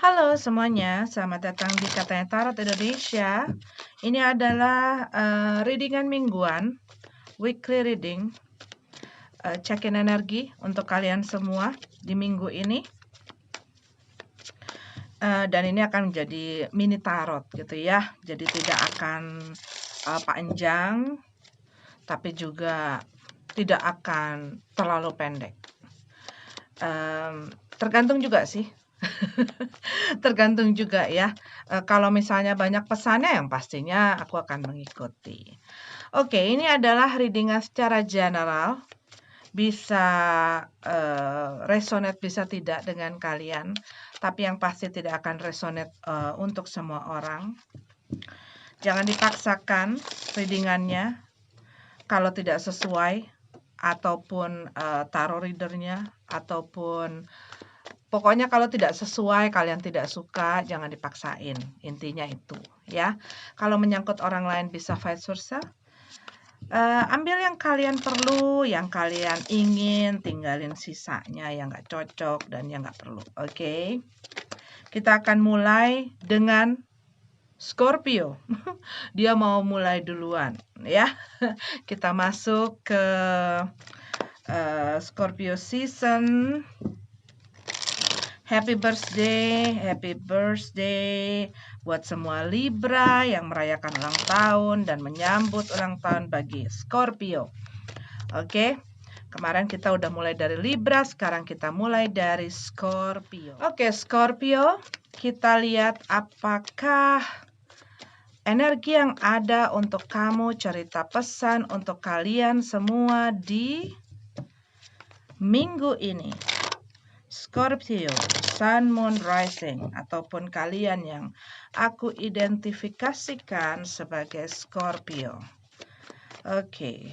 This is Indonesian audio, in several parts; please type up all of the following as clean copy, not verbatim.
Halo semuanya, selamat datang di Katanya Tarot Indonesia. Ini adalah readingan mingguan, weekly reading, check-in energi untuk kalian semua di minggu ini. Dan ini akan menjadi mini tarot gitu ya, jadi tidak akan panjang, tapi juga tidak akan terlalu pendek. Tergantung juga sih. Tergantung juga ya. Kalau misalnya banyak pesannya yang pastinya aku akan mengikuti. Oke, ini adalah readingan secara general. Bisa resonate, bisa tidak dengan kalian. Tapi yang pasti tidak akan resonate untuk semua orang. Jangan dipaksakan readingannya. Kalau tidak sesuai, ataupun tarot readernya, ataupun pokoknya kalau tidak sesuai, kalian tidak suka, jangan dipaksain. Intinya itu ya. Kalau menyangkut orang lain bisa vice versa. Ambil yang kalian perlu, yang kalian ingin, tinggalin sisanya yang nggak cocok dan yang nggak perlu. Oke. Kita akan mulai dengan Scorpio. Dia mau mulai duluan ya. Kita masuk ke Scorpio season. Happy birthday buat semua Libra yang merayakan ulang tahun dan menyambut ulang tahun bagi Scorpio. Oke, kemarin kita udah mulai dari Libra, sekarang kita mulai dari Scorpio. Oke, Scorpio, kita lihat apakah energi yang ada untuk kamu, cerita pesan untuk kalian semua di minggu ini. Scorpio, Sun, Moon, Rising, ataupun kalian yang aku identifikasikan sebagai Scorpio. Oke.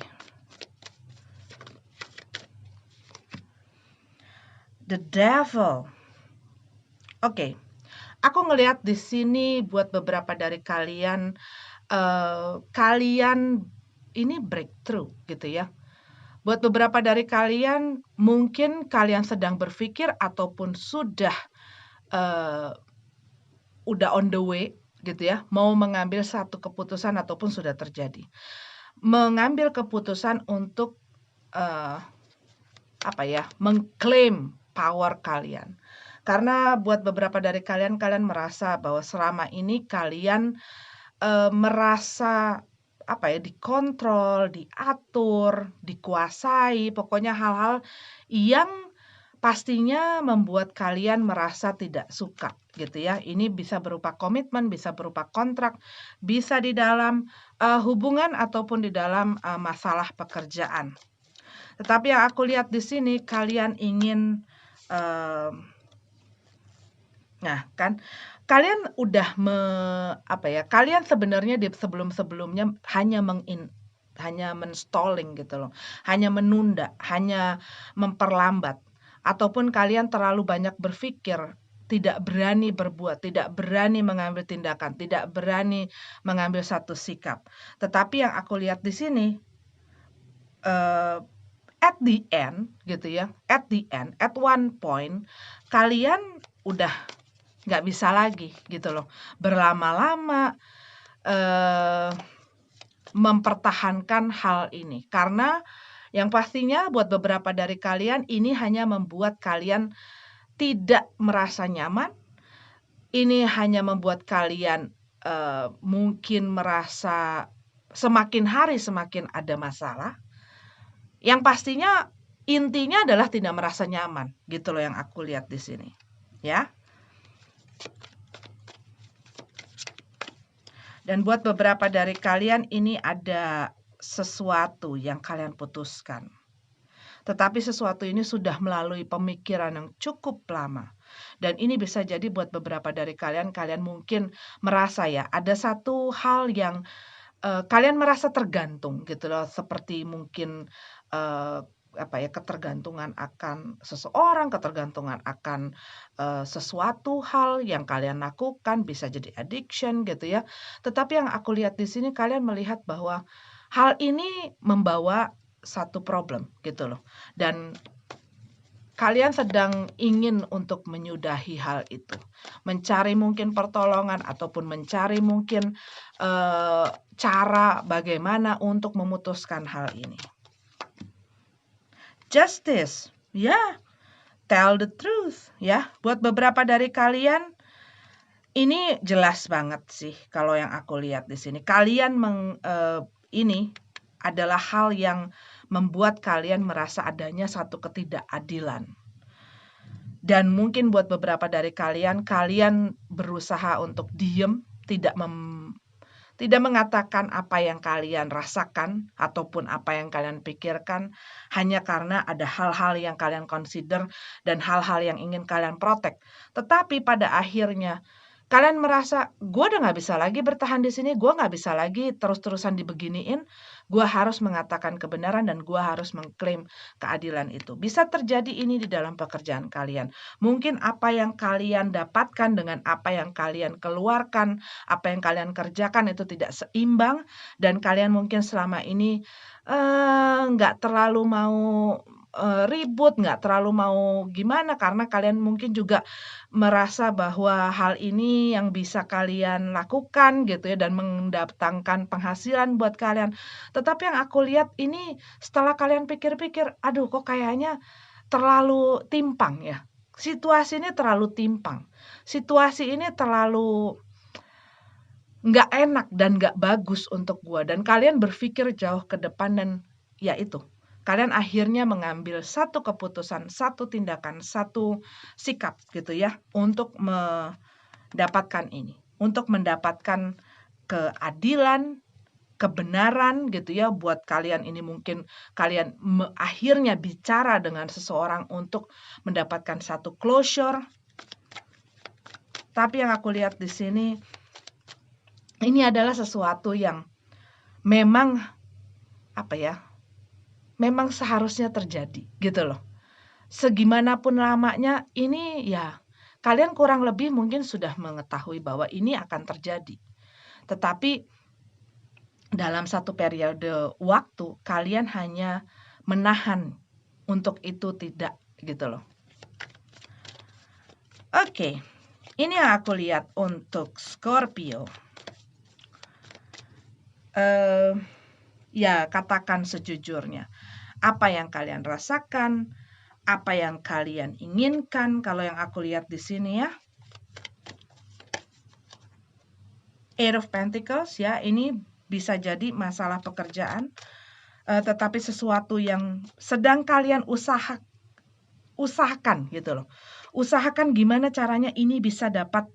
The Devil. Oke. Aku ngelihat di sini buat beberapa dari kalian, kalian ini breakthrough gitu ya. Buat beberapa dari kalian, mungkin kalian sedang berpikir ataupun sudah on the way gitu ya, mau mengambil satu keputusan ataupun sudah terjadi. Mengambil keputusan untuk mengklaim power kalian. Karena buat beberapa dari kalian merasa bahwa selama ini kalian merasa dikontrol, diatur, dikuasai, pokoknya hal-hal yang pastinya membuat kalian merasa tidak suka gitu ya. Ini bisa berupa komitmen, bisa berupa kontrak, bisa di dalam hubungan ataupun di dalam masalah pekerjaan. Tetapi yang aku lihat di sini kalian ingin kalian udah kalian sebenarnya di sebelum-sebelumnya hanya menstalling gitu loh. Hanya menunda, hanya memperlambat ataupun kalian terlalu banyak berpikir, tidak berani berbuat, tidak berani mengambil tindakan, tidak berani mengambil satu sikap. Tetapi yang aku lihat di sini at the end gitu ya, at one point kalian udah nggak bisa lagi gitu loh berlama-lama mempertahankan hal ini, karena yang pastinya buat beberapa dari kalian ini hanya membuat kalian tidak merasa nyaman. Ini hanya membuat kalian mungkin merasa semakin hari semakin ada masalah. Yang pastinya intinya adalah tidak merasa nyaman gitu loh yang aku lihat di sini ya. Dan buat beberapa dari kalian ini ada sesuatu yang kalian putuskan. Tetapi sesuatu ini sudah melalui pemikiran yang cukup lama. Dan ini bisa jadi buat beberapa dari kalian mungkin merasa ya ada satu hal yang kalian merasa tergantung gitu loh, seperti mungkin ketergantungan akan seseorang, ketergantungan akan sesuatu hal yang kalian lakukan, bisa jadi addiction gitu ya. Tetapi yang aku lihat di sini kalian melihat bahwa hal ini membawa satu problem gitu loh. Dan kalian sedang ingin untuk menyudahi hal itu, mencari mungkin pertolongan ataupun mencari mungkin cara bagaimana untuk memutuskan hal ini. Justice, ya, tell the truth, ya. Buat beberapa dari kalian ini jelas banget sih kalau yang aku lihat di sini. Kalian ini adalah hal yang membuat kalian merasa adanya satu ketidakadilan. Dan mungkin buat beberapa dari kalian berusaha untuk diem, tidak mengatakan apa yang kalian rasakan ataupun apa yang kalian pikirkan hanya karena ada hal-hal yang kalian consider dan hal-hal yang ingin kalian protect. Tetapi pada akhirnya kalian merasa, gue udah gak bisa lagi bertahan di sini, gue gak bisa lagi terus-terusan dibeginiin, gue harus mengatakan kebenaran dan gue harus mengklaim keadilan itu. Bisa terjadi ini di dalam pekerjaan kalian. Mungkin apa yang kalian dapatkan dengan apa yang kalian keluarkan, apa yang kalian kerjakan itu tidak seimbang, dan kalian mungkin selama ini nggak terlalu mau ribut, nggak terlalu mau gimana, karena kalian mungkin juga merasa bahwa hal ini yang bisa kalian lakukan gitu ya, dan mendatangkan penghasilan buat kalian. Tetapi yang aku lihat ini setelah kalian pikir-pikir, aduh kok kayaknya terlalu timpang ya. Situasi ini terlalu timpang. Situasi ini terlalu nggak enak dan nggak bagus untuk gua. Dan kalian berpikir jauh ke depan dan ya itu. Kalian akhirnya mengambil satu keputusan, satu tindakan, satu sikap gitu ya. Untuk mendapatkan ini. Untuk mendapatkan keadilan, kebenaran gitu ya. Buat kalian ini mungkin kalian akhirnya bicara dengan seseorang untuk mendapatkan satu closure. Tapi yang aku lihat di sini, ini adalah sesuatu yang memang memang seharusnya terjadi gitu loh. Segimanapun lamanya ini ya kalian kurang lebih mungkin sudah mengetahui bahwa ini akan terjadi. Tetapi dalam satu periode waktu kalian hanya menahan untuk itu tidak gitu loh. Oke, ini yang aku lihat untuk Scorpio. Ya katakan sejujurnya, apa yang kalian rasakan, apa yang kalian inginkan. Kalau yang aku lihat di sini ya, Eight of Pentacles ya, ini bisa jadi masalah pekerjaan, tetapi sesuatu yang sedang kalian usahakan gitu loh. Usahakan gimana caranya ini bisa dapat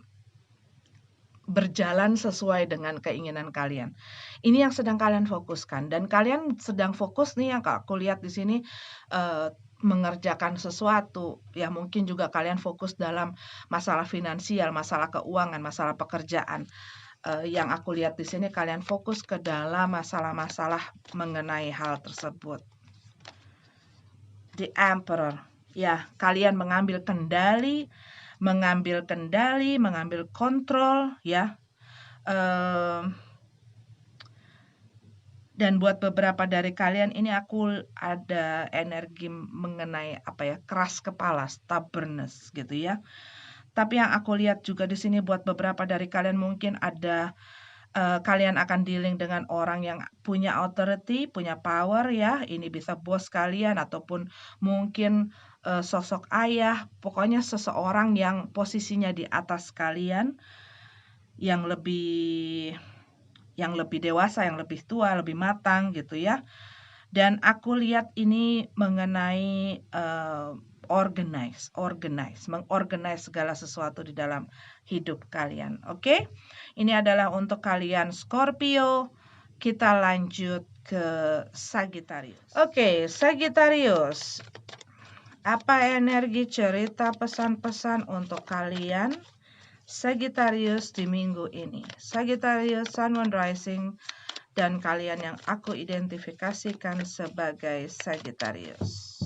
berjalan sesuai dengan keinginan kalian. Ini yang sedang kalian fokuskan, dan kalian sedang fokus nih yang aku lihat di sini mengerjakan sesuatu. Ya mungkin juga kalian fokus dalam masalah finansial, masalah keuangan, masalah pekerjaan. Yang aku lihat di sini kalian fokus ke dalam masalah-masalah mengenai hal tersebut. The Emperor. Ya, kalian mengambil kendali, mengambil kontrol ya. Dan buat beberapa dari kalian ini aku ada energi mengenai keras kepala, stubbornness gitu ya. Tapi yang aku lihat juga di sini buat beberapa dari kalian mungkin ada kalian akan dealing dengan orang yang punya authority, punya power ya. Ini bisa bos kalian ataupun mungkin sosok ayah, pokoknya seseorang yang posisinya di atas kalian, yang lebih dewasa, yang lebih tua, lebih matang gitu ya. Dan aku lihat ini mengenai mengorganize segala sesuatu di dalam hidup kalian. Oke? Ini adalah untuk kalian Scorpio. Kita lanjut ke Sagittarius. Oke, Sagittarius. Apa energi, cerita, pesan-pesan untuk kalian Sagittarius di minggu ini? Sagittarius, Sun, Moon, Rising, dan kalian yang aku identifikasikan sebagai Sagittarius.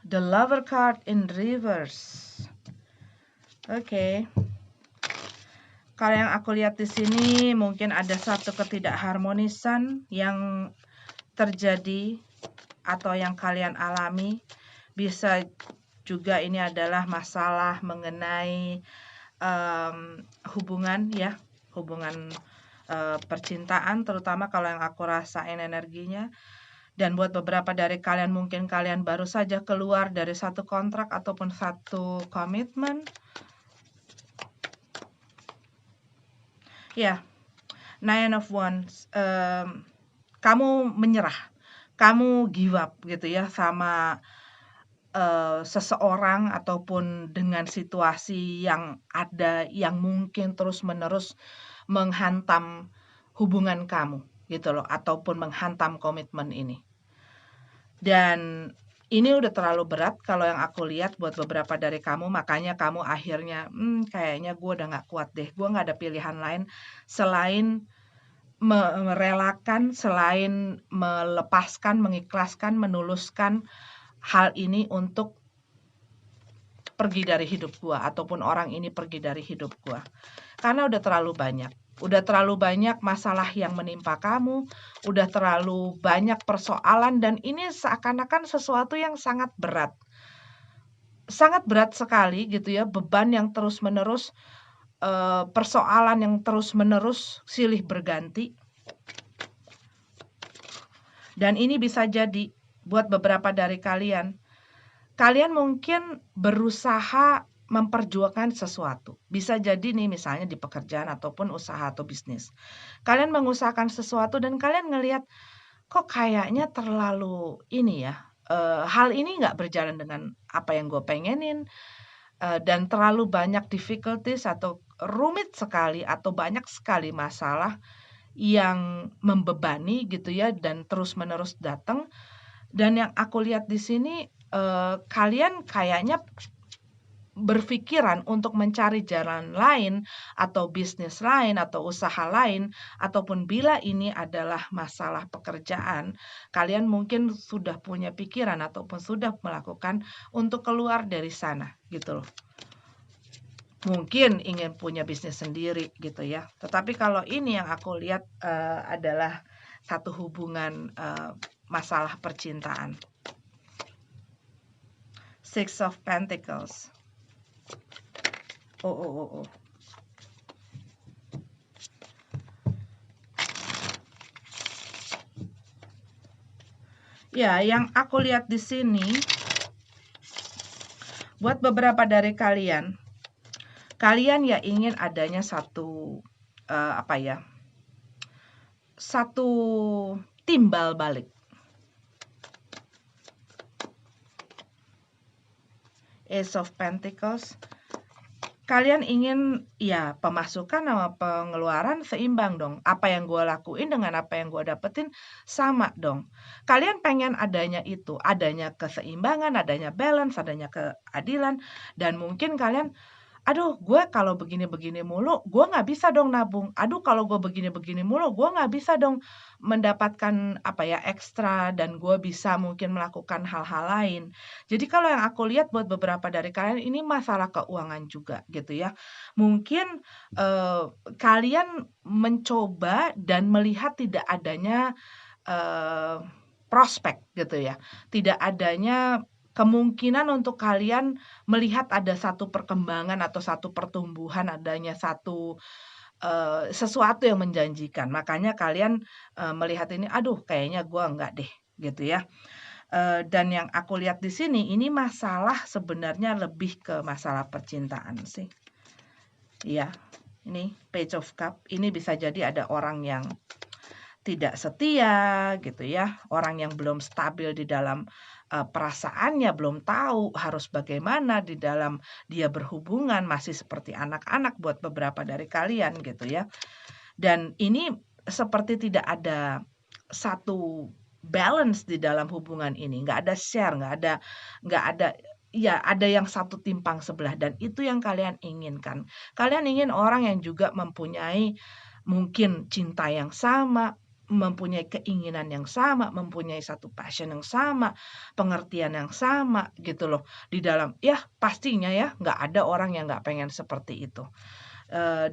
The Lover card in reverse. Oke. Kalau yang aku lihat di sini mungkin ada satu ketidakharmonisan yang terjadi atau yang kalian alami. Bisa juga ini adalah masalah mengenai hubungan ya, hubungan percintaan, terutama kalau yang aku rasain energinya. Dan buat beberapa dari kalian, mungkin kalian baru saja keluar dari satu kontrak ataupun satu komitmen. Ya, Nine of Wands, kamu menyerah, kamu give up gitu ya sama seseorang ataupun dengan situasi yang ada yang mungkin terus-menerus menghantam hubungan kamu gitu loh, ataupun menghantam komitmen ini. Dan ini udah terlalu berat kalau yang aku lihat buat beberapa dari kamu, makanya kamu akhirnya kayaknya gue udah gak kuat deh, gue gak ada pilihan lain selain merelakan, selain melepaskan, mengikhlaskan, menuluskan hal ini untuk pergi dari hidup gue, ataupun orang ini pergi dari hidup gue. Karena udah terlalu banyak masalah yang menimpa kamu, udah terlalu banyak persoalan, dan ini seakan-akan sesuatu yang sangat berat sekali gitu ya, beban yang terus-menerus, persoalan yang terus-menerus silih berganti. Dan ini bisa jadi buat beberapa dari kalian mungkin berusaha memperjuangkan sesuatu. Bisa jadi nih misalnya di pekerjaan ataupun usaha atau bisnis. Kalian mengusahakan sesuatu dan kalian ngelihat kok kayaknya terlalu ini ya, hal ini nggak berjalan dengan apa yang gue pengenin, dan terlalu banyak difficulties atau rumit sekali atau banyak sekali masalah yang membebani gitu ya, dan terus-menerus datang. Dan yang aku lihat di sini, kalian kayaknya berpikiran untuk mencari jalan lain atau bisnis lain atau usaha lain, ataupun bila ini adalah masalah pekerjaan, kalian mungkin sudah punya pikiran ataupun sudah melakukan untuk keluar dari sana gitu loh. Mungkin ingin punya bisnis sendiri gitu ya. Tetapi kalau ini yang aku lihat adalah satu hubungan masalah percintaan. Six of Pentacles. Oh. Ya, yang aku lihat di sini, buat beberapa dari kalian ya ingin adanya satu satu timbal balik. Ace of Pentacles. Kalian ingin ya pemasukan sama pengeluaran seimbang dong. Apa yang gue lakuin dengan apa yang gue dapetin sama dong. Kalian pengen adanya itu, adanya keseimbangan, adanya balance, adanya keadilan. Dan mungkin kalian, aduh gue kalau begini-begini mulu, gue gak bisa dong nabung. Aduh kalau gue begini-begini mulu, gue gak bisa dong mendapatkan ekstra, dan gue bisa mungkin melakukan hal-hal lain. Jadi kalau yang aku lihat buat beberapa dari kalian, ini masalah keuangan juga gitu ya. Mungkin kalian mencoba dan melihat tidak adanya prospek gitu ya. Tidak adanya kemungkinan untuk kalian melihat ada satu perkembangan atau satu pertumbuhan, adanya satu sesuatu yang menjanjikan. Makanya kalian melihat ini, aduh kayaknya gue enggak deh gitu ya. Dan yang aku lihat di sini, ini masalah sebenarnya lebih ke masalah percintaan sih. Ya, ini Page of Cup. Ini bisa jadi ada orang yang tidak setia gitu ya, orang yang belum stabil di dalam perasaannya, belum tahu harus bagaimana di dalam dia berhubungan, masih seperti anak-anak buat beberapa dari kalian gitu ya. Dan ini seperti tidak ada satu balance di dalam hubungan ini, nggak ada share, nggak ada ya, ada yang satu timpang sebelah, dan itu yang kalian inginkan. Kalian ingin orang yang juga mempunyai mungkin cinta yang sama, mempunyai keinginan yang sama, mempunyai satu passion yang sama, pengertian yang sama gitu loh. Di dalam, ya pastinya ya, nggak ada orang yang nggak pengen seperti itu.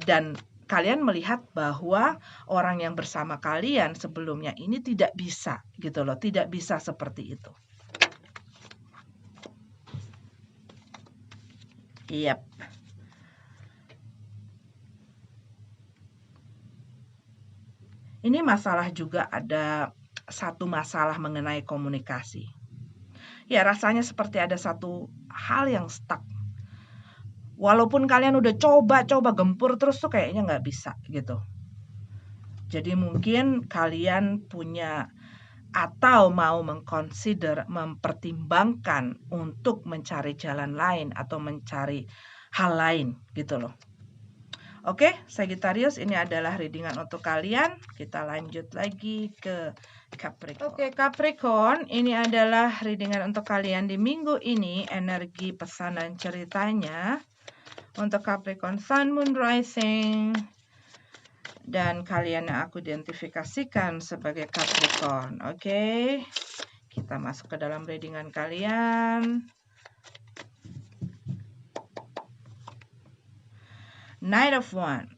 Dan kalian melihat bahwa orang yang bersama kalian sebelumnya ini tidak bisa gitu loh, tidak bisa seperti itu. Yap. Ini masalah juga ada satu masalah mengenai komunikasi. Ya, rasanya seperti ada satu hal yang stuck. Walaupun kalian udah coba gempur terus tuh kayaknya nggak bisa gitu. Jadi mungkin kalian punya atau mau mempertimbangkan untuk mencari jalan lain atau mencari hal lain gitu loh. Oke, Sagittarius, ini adalah readingan untuk kalian. Kita lanjut lagi ke Capricorn. Oke, Capricorn, ini adalah readingan untuk kalian di minggu ini. Energi, pesan, dan ceritanya untuk Capricorn Sun, Moon, Rising, dan kalian yang aku identifikasikan sebagai Capricorn. Oke, kita masuk ke dalam readingan kalian. Knight of Wands,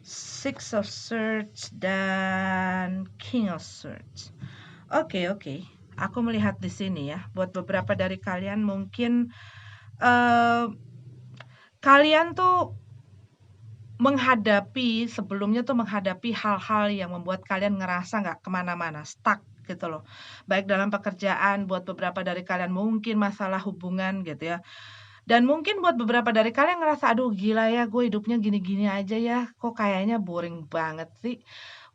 Six of Swords, dan King of Swords. Oke. Aku melihat di sini ya, buat beberapa dari kalian mungkin kalian tuh sebelumnya tuh menghadapi hal-hal yang membuat kalian ngerasa nggak kemana-mana, stuck gitu loh. Baik dalam pekerjaan, buat beberapa dari kalian mungkin masalah hubungan gitu ya. Dan mungkin buat beberapa dari kalian ngerasa, aduh gila ya, gue hidupnya gini-gini aja ya, kok kayaknya boring banget sih.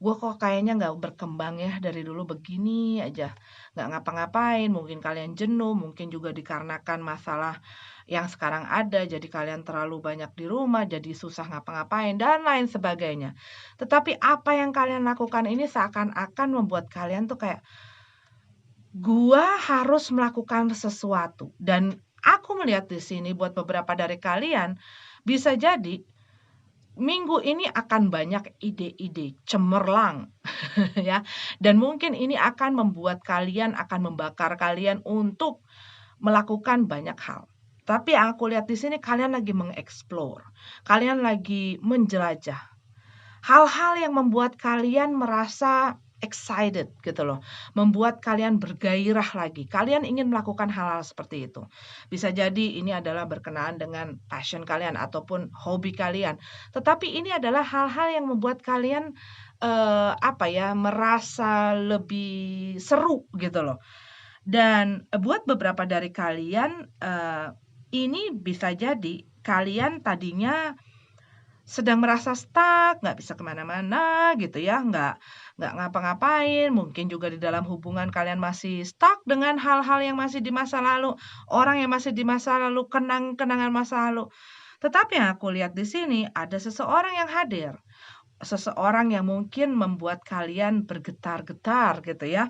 Gue kok kayaknya nggak berkembang ya, dari dulu begini aja, nggak ngapa-ngapain. Mungkin kalian jenuh, mungkin juga dikarenakan masalah yang sekarang ada, jadi kalian terlalu banyak di rumah, jadi susah ngapa-ngapain, dan lain sebagainya. Tetapi apa yang kalian lakukan ini seakan-akan membuat kalian tuh kayak, gua harus melakukan sesuatu. Dan aku melihat di sini buat beberapa dari kalian, bisa jadi minggu ini akan banyak ide-ide cemerlang ya. Dan mungkin ini akan membuat kalian, akan membakar kalian untuk melakukan banyak hal. Tapi yang aku lihat di sini kalian lagi mengeksplor, kalian lagi menjelajah. Hal-hal yang membuat kalian merasa excited gitu loh, membuat kalian bergairah lagi. Kalian ingin melakukan hal-hal seperti itu. Bisa jadi ini adalah berkenaan dengan passion kalian ataupun hobi kalian. Tetapi ini adalah hal-hal yang membuat kalian merasa lebih seru gitu loh. Dan buat beberapa dari kalian ini bisa jadi kalian tadinya sedang merasa stuck, nggak bisa kemana-mana gitu ya, nggak ngapa-ngapain, mungkin juga di dalam hubungan kalian masih stuck dengan hal-hal yang masih di masa lalu, orang yang masih di masa lalu, kenangan masa lalu. Tetapi yang aku lihat di sini ada seseorang yang hadir, seseorang yang mungkin membuat kalian bergetar-getar gitu ya.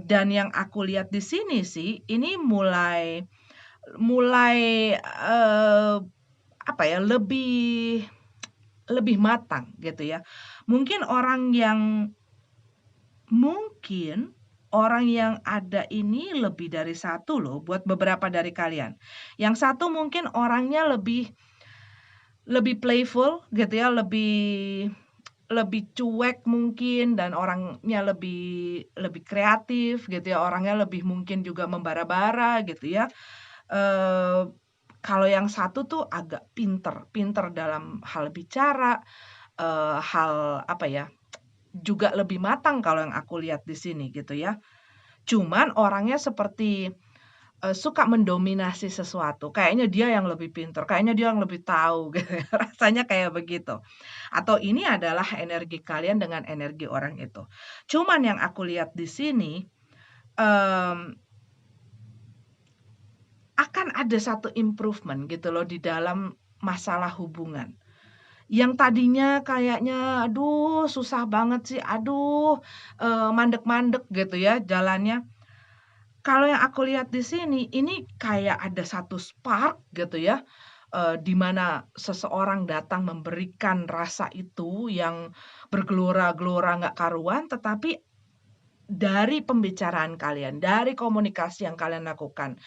Dan yang aku lihat di sini sih, ini mulai lebih matang gitu ya. Mungkin orang yang ada ini lebih dari satu loh buat beberapa dari kalian. Yang satu mungkin orangnya lebih playful gitu ya, lebih cuek mungkin, dan orangnya lebih kreatif gitu ya, orangnya lebih mungkin juga membara-bara gitu ya. Kalau yang satu tuh agak pinter dalam hal bicara, juga lebih matang kalau yang aku lihat di sini gitu ya. Cuman orangnya seperti suka mendominasi sesuatu, kayaknya dia yang lebih pinter, kayaknya dia yang lebih tahu gitu ya, rasanya kayak begitu. Atau ini adalah energi kalian dengan energi orang itu. Cuman yang aku lihat di sini, akan ada satu improvement gitu loh di dalam masalah hubungan. Yang tadinya kayaknya, aduh susah banget sih, aduh mandek-mandek gitu ya jalannya. Kalau yang aku lihat di sini, ini kayak ada satu spark gitu ya, di mana seseorang datang memberikan rasa itu yang bergelora-gelora nggak karuan, tetapi dari pembicaraan kalian, dari komunikasi yang kalian lakukan,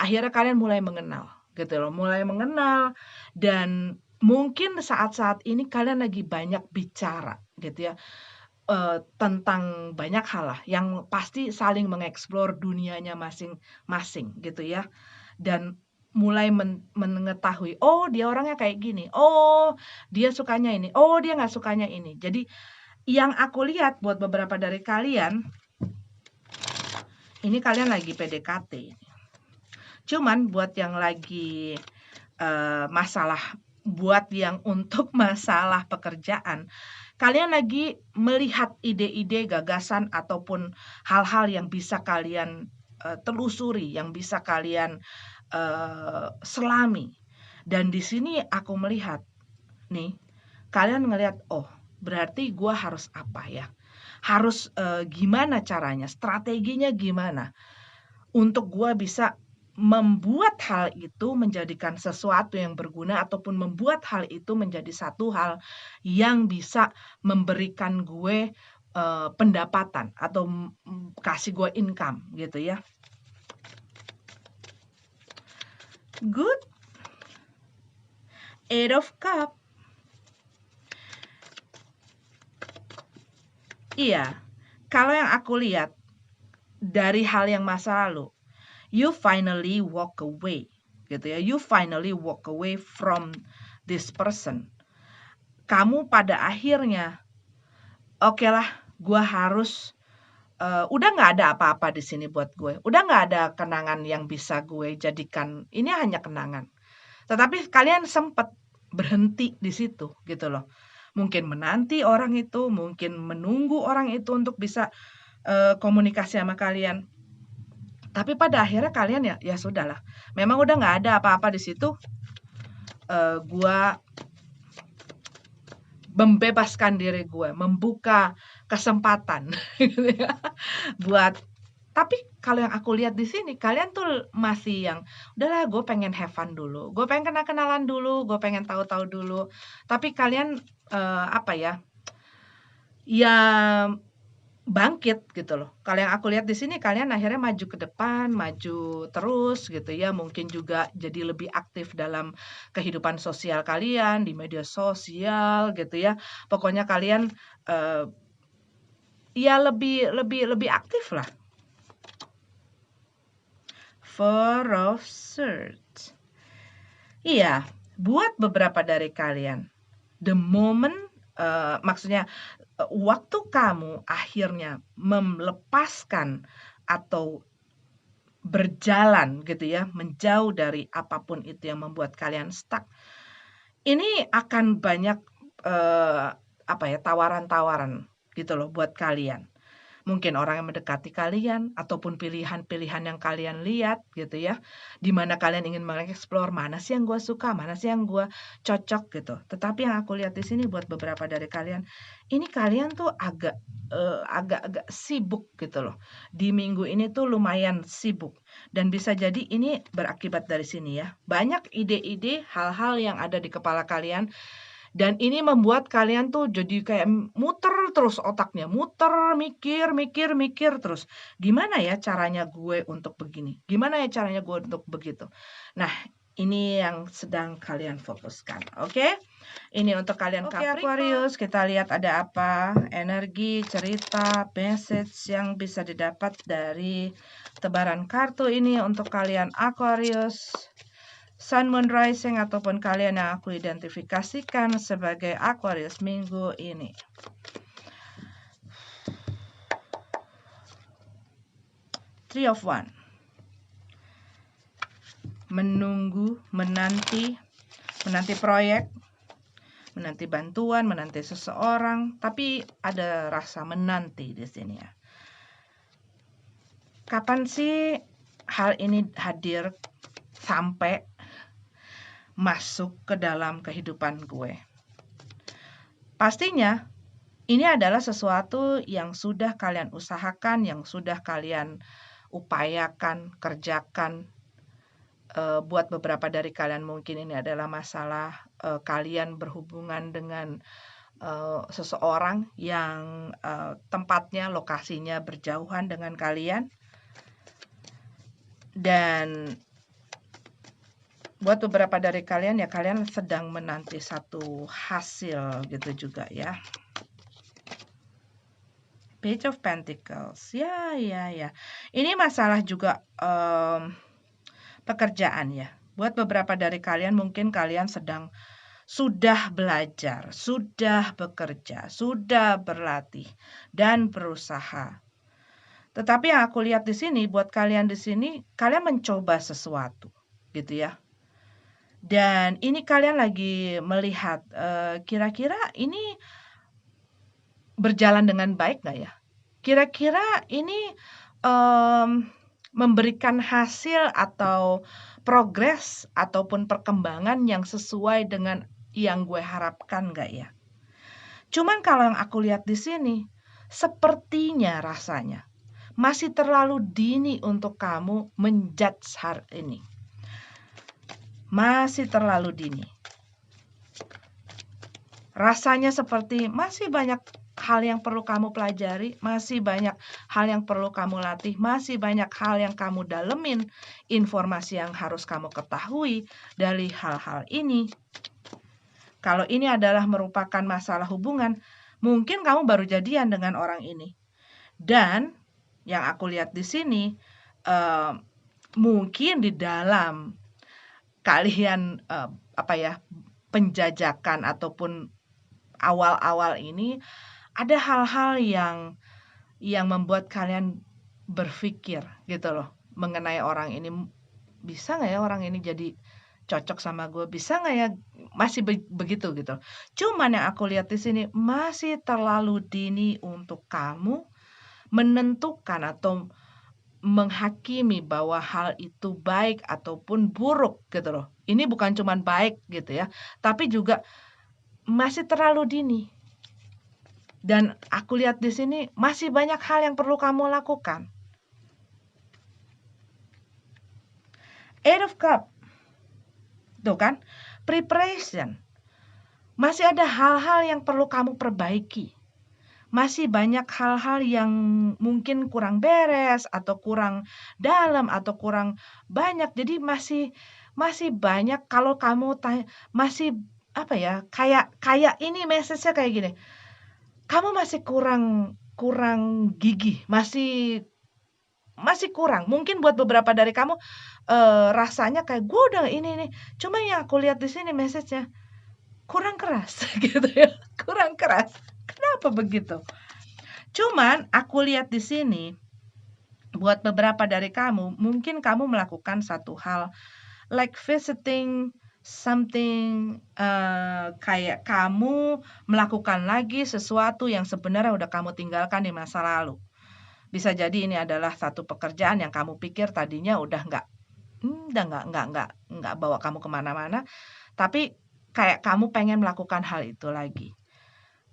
akhirnya kalian mulai mengenal gitu loh, mulai mengenal, dan mungkin saat-saat ini kalian lagi banyak bicara gitu ya, tentang banyak hal lah yang pasti saling mengeksplor dunianya masing-masing gitu ya. Dan mulai mengetahui, oh dia orangnya kayak gini, oh dia sukanya ini, oh dia nggak sukanya ini. Jadi yang aku lihat buat beberapa dari kalian, ini kalian lagi PDKT. Cuman buat yang lagi buat yang untuk masalah pekerjaan, kalian lagi melihat ide-ide, gagasan, ataupun hal-hal yang bisa kalian telusuri, yang bisa kalian selami. Dan di sini aku melihat, nih, kalian ngelihat, oh, berarti gua harus apa ya? Harus gimana caranya? Strateginya gimana? Untuk gua bisa membuat hal itu menjadikan sesuatu yang berguna ataupun membuat hal itu menjadi satu hal yang bisa memberikan gue pendapatan atau kasih gue income gitu ya. Good. Eight of Cup. Iya, kalau yang aku lihat dari hal yang masa lalu, you finally walk away gitu ya. You finally walk away from this person. Kamu pada akhirnya, oke lah, gue harus udah nggak ada apa-apa di sini buat gue. Udah nggak ada kenangan yang bisa gue jadikan. Ini hanya kenangan. Tetapi kalian sempat berhenti di situ gitu loh. Mungkin menanti orang itu, mungkin menunggu orang itu untuk bisa komunikasi sama kalian. Tapi pada akhirnya kalian ya sudahlah. Memang udah nggak ada apa-apa di situ. Gua membebaskan diri gue, membuka kesempatan gitu ya, buat. Tapi kalau yang aku lihat di sini, kalian tuh masih yang, udahlah gue pengen have fun dulu, gue pengen kenal-kenalan dulu, gue pengen tahu-tahu dulu. Tapi kalian apa ya, ya bangkit gitu loh. Kalau yang aku lihat di sini, kalian akhirnya maju ke depan, maju terus gitu ya. Mungkin juga jadi lebih aktif dalam kehidupan sosial kalian, di media sosial gitu ya. Pokoknya kalian ya lebih aktif lah. Four of Swords. Iya, buat beberapa dari kalian, the moment, maksudnya waktu kamu akhirnya melepaskan atau berjalan gitu ya, menjauh dari apapun itu yang membuat kalian stuck, ini akan banyak apa ya, tawaran-tawaran gitu loh buat kalian. Mungkin orang yang mendekati kalian ataupun pilihan-pilihan yang kalian lihat gitu ya, di mana kalian ingin mengeksplor mana sih yang gue suka, mana sih yang gue cocok gitu. Tetapi yang aku lihat di sini buat beberapa dari kalian, ini kalian tuh agak-agak sibuk gitu loh. Di minggu ini tuh lumayan sibuk dan bisa jadi ini berakibat dari sini ya. Banyak ide-ide, hal-hal yang ada di kepala kalian. Dan ini membuat kalian tuh jadi kayak muter terus otaknya, muter, mikir terus. Gimana ya caranya gue untuk begini? Gimana ya caranya gue untuk begitu? Nah, ini yang sedang kalian fokuskan, oke? Ini untuk kalian Aquarius, kita lihat ada apa? Energi, cerita, message yang bisa didapat dari tebaran kartu ini untuk kalian Aquarius. Sun, Moon, Rising, ataupun kalian yang aku identifikasikan sebagai Aquarius minggu ini. Three of Wands. Menunggu, menanti proyek, menanti bantuan, menanti seseorang, tapi ada rasa menanti di sini ya. Kapan sih hal ini hadir sampai masuk ke dalam kehidupan gue? Pastinya ini adalah sesuatu yang sudah kalian usahakan, yang sudah kalian upayakan, kerjakan. Buat beberapa dari kalian mungkin ini adalah masalah kalian berhubungan dengan seseorang yang tempatnya, lokasinya berjauhan dengan kalian. Dan buat beberapa dari kalian ya, kalian sedang menanti satu hasil gitu juga ya. Page of Pentacles. Ya. Ini masalah juga pekerjaan ya. Buat beberapa dari kalian mungkin kalian sudah belajar, sudah bekerja, sudah berlatih dan berusaha. Tetapi yang aku lihat di sini, buat kalian di sini, kalian mencoba sesuatu, gitu ya. Dan ini kalian lagi melihat, kira-kira ini berjalan dengan baik nggak ya? Kira-kira ini memberikan hasil atau progres ataupun perkembangan yang sesuai dengan yang gue harapkan nggak ya? Cuman kalau yang aku lihat di sini, sepertinya rasanya masih terlalu dini untuk kamu menjudge hal ini. Masih terlalu dini. Rasanya seperti masih banyak hal yang perlu kamu pelajari, masih banyak hal yang perlu kamu latih, masih banyak hal yang kamu dalemin, informasi yang harus kamu ketahui dari hal-hal ini. Kalau ini adalah merupakan masalah hubungan, mungkin kamu baru jadian dengan orang ini. Dan yang aku lihat di sini, mungkin di dalam kalian penjajakan ataupun awal-awal ini ada hal-hal yang membuat kalian berpikir gitu loh mengenai orang ini, bisa nggak ya orang ini jadi cocok sama gue, bisa nggak ya, masih begitu gitu. Cuman yang aku lihat di sini masih terlalu dini untuk kamu menentukan atau menghakimi bahwa hal itu baik ataupun buruk gitu loh. Ini bukan cuman baik gitu ya, tapi juga masih terlalu dini. Dan aku lihat di sini masih banyak hal yang perlu kamu lakukan. Eight of Cups. Tuh kan? Preparation. Masih ada hal-hal yang perlu kamu perbaiki. Masih banyak hal-hal yang mungkin kurang beres atau kurang dalam atau kurang banyak. Jadi masih banyak kalau kamu tanya, masih kayak ini message-nya kayak gini. Kamu masih kurang gigih, masih kurang. Mungkin buat beberapa dari kamu rasanya kayak gue udah ini nih. Cuma yang aku lihat di sini message-nya kurang keras gitu ya. Kurang keras. Kenapa begitu? Cuman aku lihat di sini buat beberapa dari kamu, mungkin kamu melakukan satu hal like visiting something, kayak kamu melakukan lagi sesuatu yang sebenarnya udah kamu tinggalkan di masa lalu. Bisa jadi ini adalah satu pekerjaan yang kamu pikir tadinya udah nggak bawa kamu kemana-mana, tapi kayak kamu pengen melakukan hal itu lagi.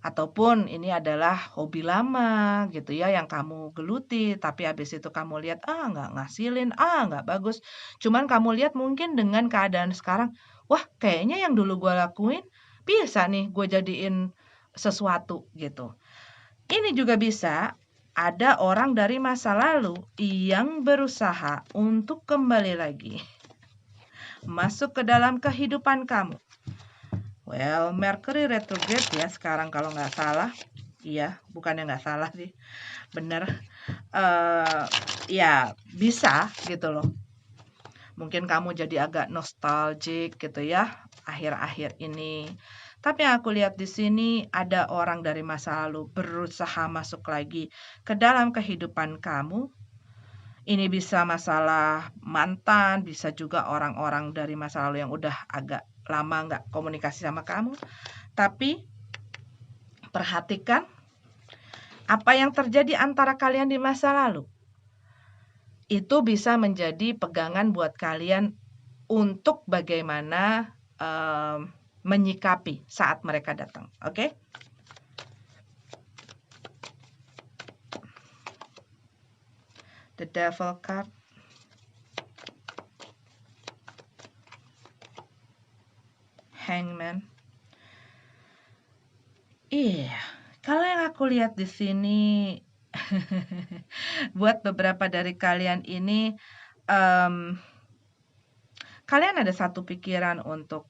Ataupun ini adalah hobi lama gitu ya yang kamu geluti, tapi habis itu kamu lihat, nggak ngasilin, nggak bagus. Cuman kamu lihat mungkin dengan keadaan sekarang, wah kayaknya yang dulu gue lakuin bisa nih gue jadiin sesuatu gitu. Ini juga bisa ada orang dari masa lalu yang berusaha untuk kembali lagi masuk ke dalam kehidupan kamu. Well, Mercury retrograde ya sekarang kalau nggak salah. Iya, bukannya nggak salah sih. Bener. Ya, bisa gitu loh. Mungkin kamu jadi agak nostalgic gitu ya akhir-akhir ini. Tapi yang aku lihat di sini ada orang dari masa lalu berusaha masuk lagi ke dalam kehidupan kamu. Ini bisa masalah mantan, bisa juga orang-orang dari masa lalu yang udah agak lama nggak komunikasi sama kamu. Tapi perhatikan apa yang terjadi antara kalian di masa lalu. Itu bisa menjadi pegangan buat kalian untuk bagaimana menyikapi saat mereka datang. Oke? The Devil card. Hangman. Iya, kalau yang aku lihat di sini buat beberapa dari kalian ini kalian ada satu pikiran untuk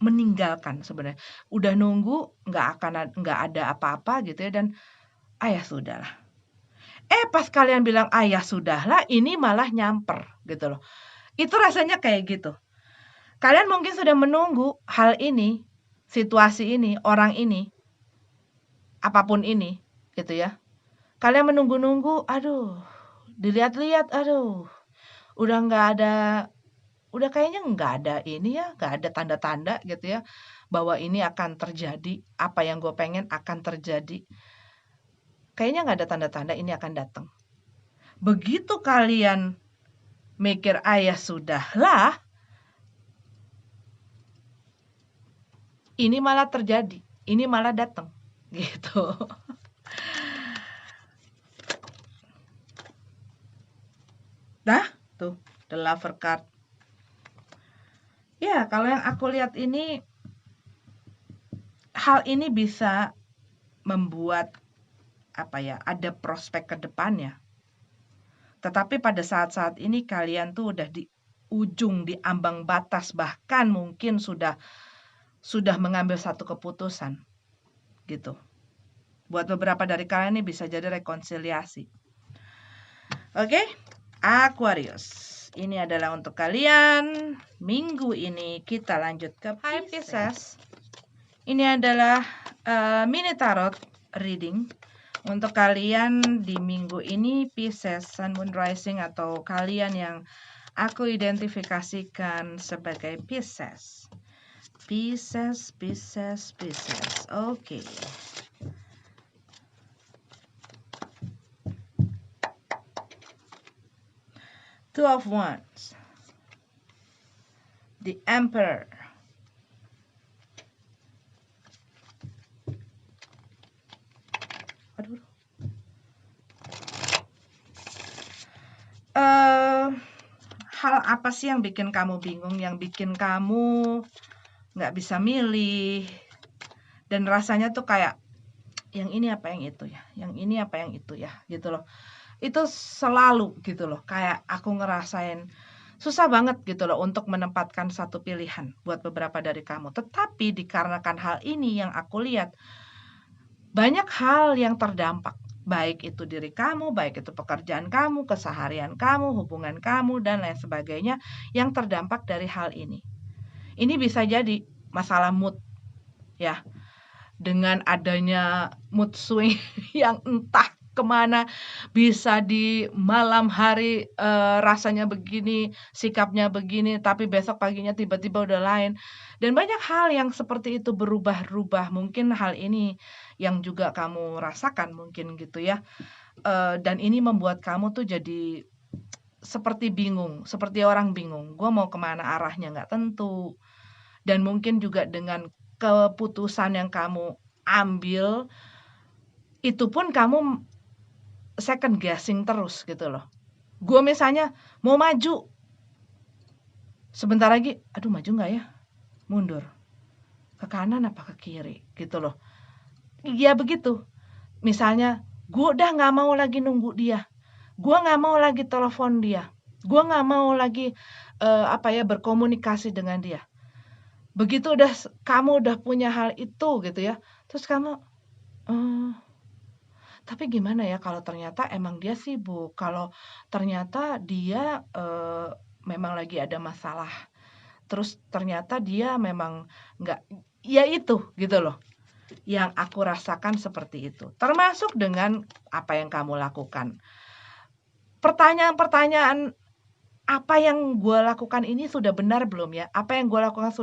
meninggalkan sebenarnya. Udah nunggu nggak ada apa-apa gitu ya, dan ya sudahlah. Pas kalian bilang ya sudahlah, ini malah nyamper gitu loh. Itu rasanya kayak gitu. Kalian mungkin sudah menunggu hal ini, situasi ini, orang ini, apapun ini gitu ya. Kalian menunggu-nunggu, aduh, dilihat-lihat, aduh, udah kayaknya nggak ada ini ya, nggak ada tanda-tanda gitu ya, bahwa ini akan terjadi, apa yang gue pengen akan terjadi. Kayaknya nggak ada tanda-tanda ini akan datang. Begitu kalian mikir, ya sudahlah, ini malah terjadi, ini malah datang, gitu. Dah, tuh, the lover card. Ya, kalau yang aku lihat ini, hal ini bisa membuat ada prospek ke depannya. Tetapi pada saat-saat ini kalian tuh udah di ujung, di ambang batas, bahkan mungkin sudah mengambil satu keputusan gitu. Buat beberapa dari kalian ini bisa jadi rekonsiliasi. Oke, Aquarius. Ini adalah untuk kalian minggu ini. Kita lanjut ke Pisces. Ini adalah mini tarot reading untuk kalian di minggu ini, Pisces, Sun, Moon, Rising, atau kalian yang aku identifikasikan sebagai Pisces. Pisces. Oke. Two of Wands. The Emperor. Hal apa sih yang bikin kamu bingung, yang bikin kamu nggak bisa milih, dan rasanya tuh kayak yang ini apa yang itu ya, yang ini apa yang itu ya, gitu loh. Itu selalu gitu loh, kayak aku ngerasain susah banget gitu loh untuk menempatkan satu pilihan buat beberapa dari kamu. Tetapi dikarenakan hal ini yang aku lihat, banyak hal yang terdampak. Baik itu diri kamu, baik itu pekerjaan kamu, keseharian kamu, hubungan kamu, dan lain sebagainya yang terdampak dari hal ini. Ini bisa jadi masalah mood ya, dengan adanya mood swing yang entah kemana, bisa di malam hari rasanya begini, sikapnya begini, tapi besok paginya tiba-tiba udah lain. Dan banyak hal yang seperti itu berubah-ubah. Mungkin hal ini yang juga kamu rasakan mungkin gitu ya. Dan ini membuat kamu tuh jadi seperti bingung, seperti orang bingung. Gue mau kemana arahnya nggak tentu. Dan mungkin juga dengan keputusan yang kamu ambil, itu pun kamu second guessing terus gitu loh. Gue misalnya mau maju, sebentar lagi, aduh maju nggak ya? Mundur. Ke kanan apa ke kiri gitu loh. Ya begitu. Misalnya, gue udah nggak mau lagi nunggu dia. Gue nggak mau lagi telepon dia. Gue nggak mau lagi berkomunikasi dengan dia. Begitu kamu udah punya hal itu gitu ya. Terus kamu, tapi gimana ya kalau ternyata emang dia sibuk, kalau ternyata dia memang lagi ada masalah, terus ternyata dia memang nggak, ya itu gitu loh, yang aku rasakan seperti itu. Termasuk dengan apa yang kamu lakukan. Pertanyaan-pertanyaan, apa yang gue lakukan ini sudah benar belum ya? Apa yang gue lakukan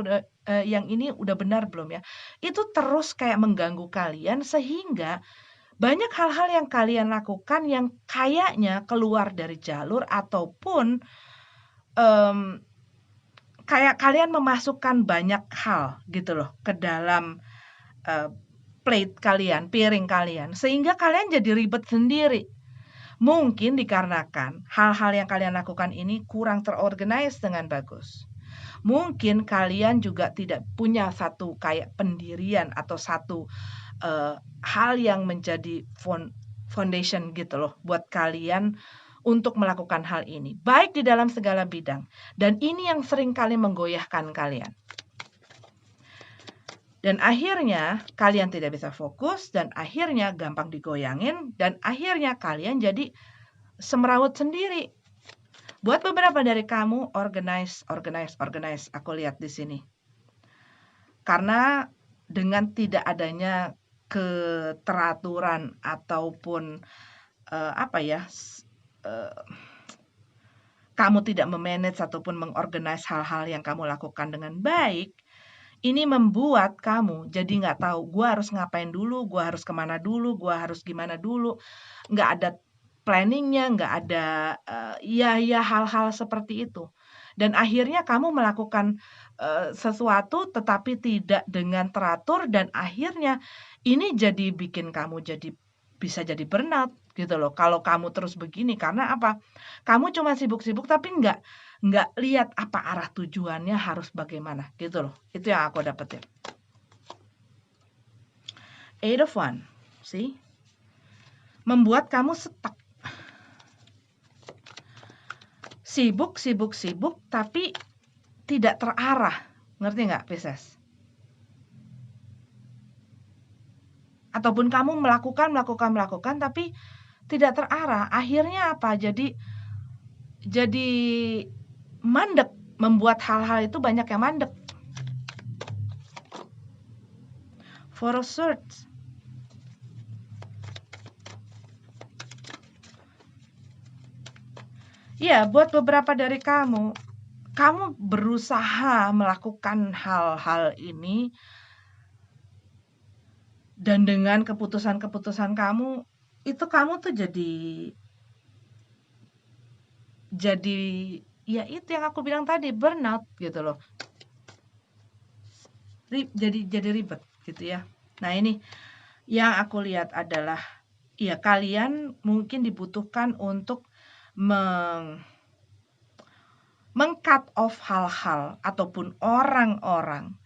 yang ini udah benar belum ya? Itu terus kayak mengganggu kalian sehingga banyak hal-hal yang kalian lakukan yang kayaknya keluar dari jalur ataupun kayak kalian memasukkan banyak hal gitu loh ke dalam plate kalian, piring kalian, sehingga kalian jadi ribet sendiri. Mungkin dikarenakan hal-hal yang kalian lakukan ini kurang terorganize dengan bagus. Mungkin kalian juga tidak punya satu kayak pendirian atau satu hal yang menjadi foundation gitu loh buat kalian untuk melakukan hal ini, baik di dalam segala bidang. Dan ini yang seringkali menggoyahkan kalian. Dan akhirnya kalian tidak bisa fokus, dan akhirnya gampang digoyangin, dan akhirnya kalian jadi semrawut sendiri. Buat beberapa dari kamu, organize. Aku lihat di sini. Karena dengan tidak adanya keteraturan ataupun kamu tidak memanage ataupun mengorganize hal-hal yang kamu lakukan dengan baik, ini membuat kamu jadi nggak tahu, gue harus ngapain dulu, gue harus kemana dulu, gue harus gimana dulu, nggak ada planningnya, nggak ada hal-hal seperti itu. Dan akhirnya kamu melakukan sesuatu tetapi tidak dengan teratur, dan akhirnya ini jadi bikin kamu bisa jadi burnout gitu loh. Kalau kamu terus begini, karena apa? Kamu cuma sibuk-sibuk tapi nggak lihat apa arah tujuannya harus bagaimana gitu loh. Itu yang aku dapetin. 8 of Wands, see? Membuat kamu stuck. Sibuk, tapi tidak terarah. Ngerti nggak, Pisces? Ataupun kamu melakukan, tapi tidak terarah. Akhirnya apa? Jadi mandek. Membuat hal-hal itu banyak yang mandek. 4 of Swords. Ya, buat beberapa dari kamu berusaha melakukan hal-hal ini, dan dengan keputusan-keputusan kamu, itu kamu tuh jadi ya itu yang aku bilang tadi, burnout gitu loh. Jadi ribet gitu ya. Nah, ini yang aku lihat adalah ya kalian mungkin dibutuhkan untuk meng-cut off hal-hal ataupun orang-orang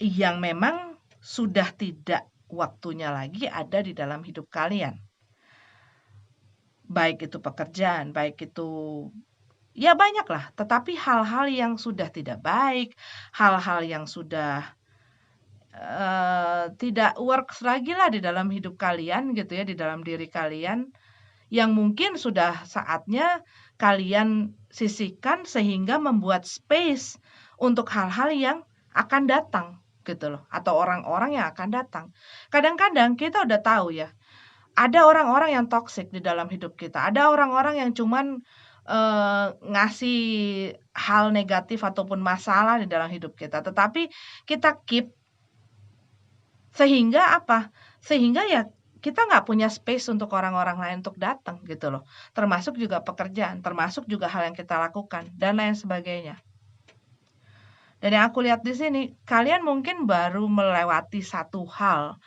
yang memang sudah tidak waktunya lagi ada di dalam hidup kalian. Baik itu pekerjaan, baik itu ya banyak lah, tetapi hal-hal yang sudah tidak baik, hal-hal yang sudah tidak works lagi lah di dalam hidup kalian gitu ya, di dalam diri kalian, yang mungkin sudah saatnya kalian sisihkan sehingga membuat space untuk hal-hal yang akan datang gitu loh, atau orang-orang yang akan datang. Kadang-kadang kita udah tahu ya, ada orang-orang yang toksik di dalam hidup kita, ada orang-orang yang cuman ngasih hal negatif ataupun masalah di dalam hidup kita, tetapi kita keep sehingga apa? Sehingga ya kita nggak punya space untuk orang-orang lain untuk datang gitu loh. Termasuk juga pekerjaan, termasuk juga hal yang kita lakukan dan lain sebagainya. Dan yang aku lihat di sini, kalian mungkin baru melewati satu hal,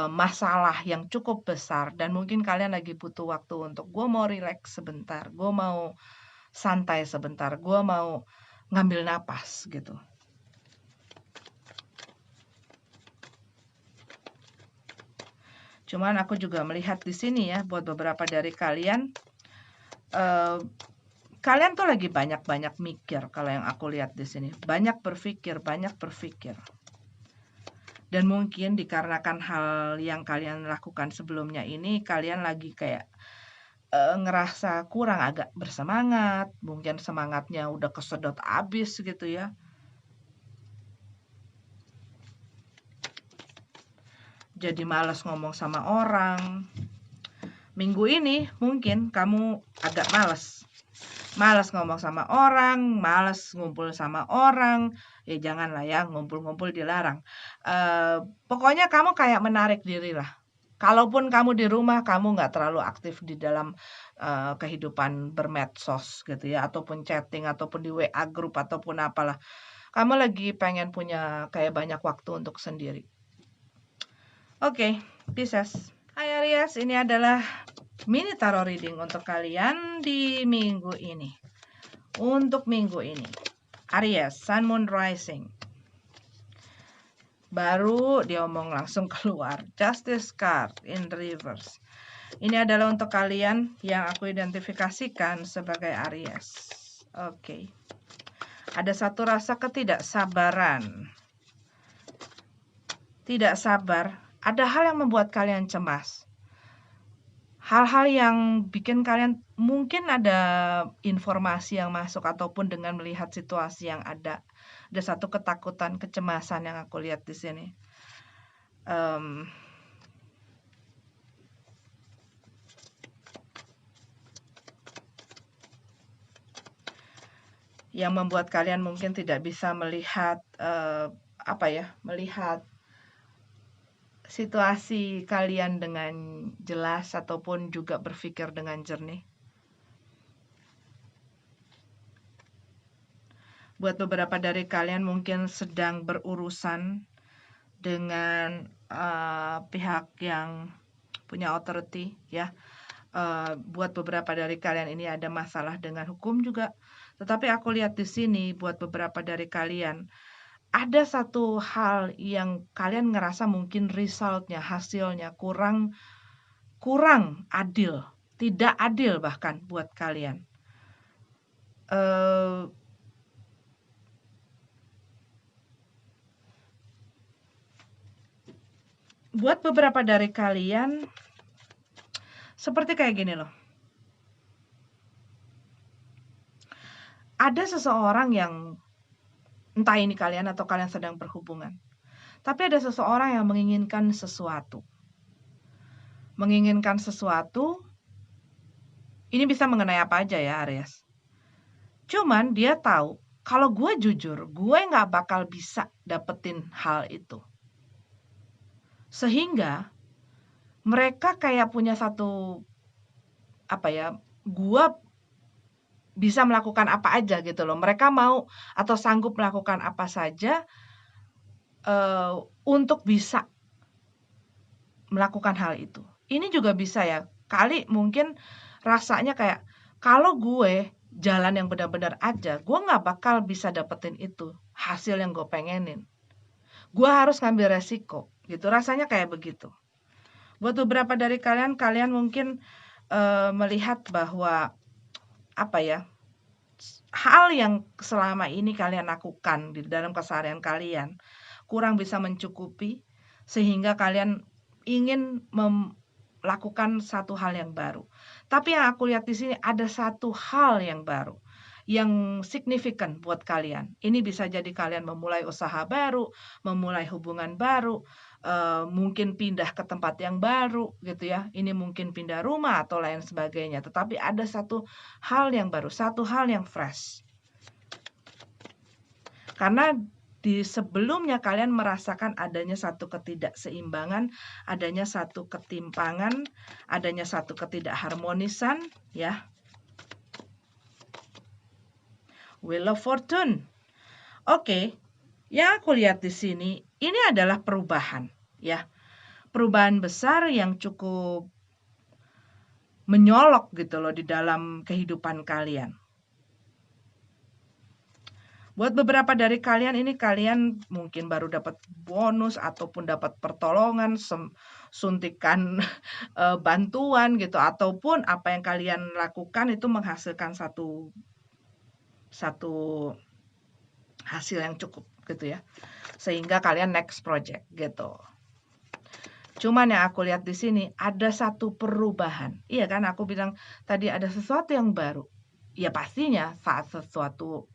masalah yang cukup besar, dan mungkin kalian lagi butuh waktu untuk gue mau relax sebentar, gue mau santai sebentar, gue mau ngambil napas gitu. Cuman aku juga melihat di sini ya, buat beberapa dari kalian, kalian tuh lagi banyak-banyak mikir. Kalau yang aku lihat di sini, banyak berpikir. Dan mungkin dikarenakan hal yang kalian lakukan sebelumnya ini, kalian lagi kayak ngerasa kurang agak bersemangat, mungkin semangatnya udah kesedot abis gitu ya. Jadi malas ngomong sama orang. Minggu ini mungkin kamu agak malas ngomong sama orang, malas ngumpul sama orang. Ya janganlah ya, ngumpul-ngumpul dilarang. Pokoknya kamu kayak menarik diri lah. Kalaupun kamu di rumah, kamu nggak terlalu aktif di dalam kehidupan bermedsos gitu ya, ataupun chatting, ataupun di WA group, ataupun apalah. Kamu lagi pengen punya kayak banyak waktu untuk sendiri. Oke, Pisces. Hai Aries, ini adalah mini tarot reading untuk kalian di minggu ini. Untuk minggu ini, Aries, Sun, Moon, Rising. Baru dia omong langsung keluar. Justice card in reverse. Ini adalah untuk kalian yang aku identifikasikan sebagai Aries. Oke. Ada satu rasa ketidaksabaran. Tidak sabar. Ada hal yang membuat kalian cemas. Hal-hal yang bikin kalian mungkin ada informasi yang masuk ataupun dengan melihat situasi yang ada. Ada satu ketakutan, kecemasan yang aku lihat di sini. Yang membuat kalian mungkin tidak bisa melihat melihat situasi kalian dengan jelas ataupun juga berpikir dengan jernih. Buat beberapa dari kalian mungkin sedang berurusan dengan pihak yang punya authority, ya. Buat beberapa dari kalian ini ada masalah dengan hukum juga. Tetapi aku lihat di sini buat beberapa dari kalian ada satu hal yang kalian ngerasa mungkin resultnya, hasilnya kurang adil, tidak adil bahkan buat kalian. Buat beberapa dari kalian seperti kayak gini loh. Ada seseorang yang entah ini kalian atau kalian sedang berhubungan. Tapi ada seseorang yang menginginkan sesuatu. Menginginkan sesuatu, ini bisa mengenai apa aja ya Aries. Cuman dia tahu, kalau gue jujur, gue nggak bakal bisa dapetin hal itu. Sehingga mereka kayak punya satu, gue bisa melakukan apa aja gitu loh. Mereka mau atau sanggup melakukan apa saja untuk bisa melakukan hal itu. Ini juga bisa ya, kali mungkin rasanya kayak, kalau gue jalan yang benar-benar aja, gue nggak bakal bisa dapetin itu, hasil yang gue pengenin. Gue harus ngambil resiko, gitu. Rasanya kayak begitu. Buat beberapa dari kalian mungkin melihat bahwa, hal yang selama ini kalian lakukan di dalam keseharian kalian, kurang bisa mencukupi, sehingga kalian ingin melakukan satu hal yang baru. Tapi yang aku lihat di sini ada satu hal yang baru, yang signifikan buat kalian. Ini bisa jadi kalian memulai usaha baru, memulai hubungan baru, mungkin pindah ke tempat yang baru gitu ya. Ini mungkin pindah rumah atau lain sebagainya. Tetapi ada satu hal yang baru, satu hal yang fresh. Karena di sebelumnya kalian merasakan adanya satu ketidakseimbangan, adanya satu ketimpangan, adanya satu ketidakharmonisan, ya. Wheel of Fortune. Oke, yang aku lihat di sini, ini adalah perubahan, ya. Perubahan besar yang cukup menyolok gitu loh di dalam kehidupan kalian. Buat beberapa dari kalian ini, kalian mungkin baru dapat bonus ataupun dapat pertolongan, suntikan bantuan gitu, ataupun apa yang kalian lakukan itu menghasilkan satu hasil yang cukup gitu ya. Sehingga kalian next project gitu. Cuman yang aku lihat di sini ada satu perubahan. Iya kan, aku bilang tadi ada sesuatu yang baru. Ya pastinya saat sesuatu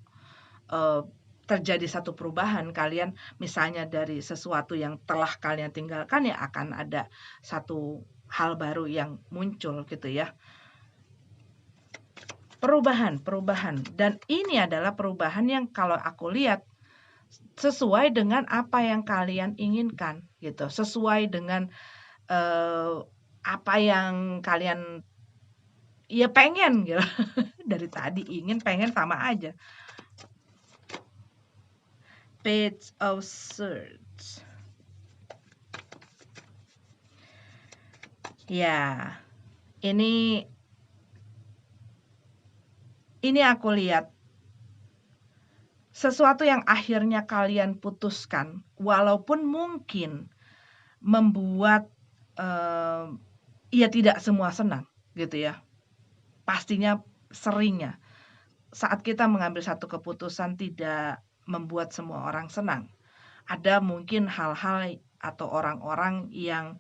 terjadi satu perubahan, kalian misalnya dari sesuatu yang telah kalian tinggalkan, ya akan ada satu hal baru yang muncul gitu ya. Perubahan. Dan ini adalah perubahan yang kalau aku lihat sesuai dengan apa yang kalian inginkan gitu. Sesuai dengan apa yang kalian ya pengen gitu. Dari tadi ingin, pengen sama aja. Page of Swords. Ya, ini aku lihat sesuatu yang akhirnya kalian putuskan, walaupun mungkin membuat ya tidak semua senang gitu ya. Pastinya seringnya saat kita mengambil satu keputusan tidak membuat semua orang senang. Ada mungkin hal-hal atau orang-orang yang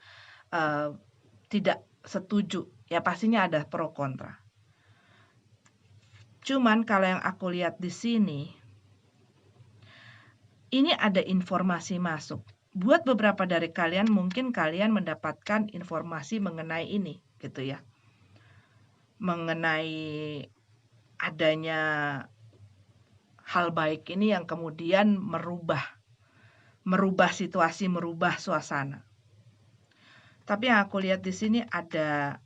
tidak setuju. Ya pastinya ada pro kontra. Cuman kalau yang aku lihat di sini, ini ada informasi masuk. Buat beberapa dari kalian, mungkin kalian mendapatkan informasi mengenai ini, gitu ya. Mengenai adanya hal baik ini yang kemudian merubah situasi, merubah suasana. Tapi yang aku lihat di sini ada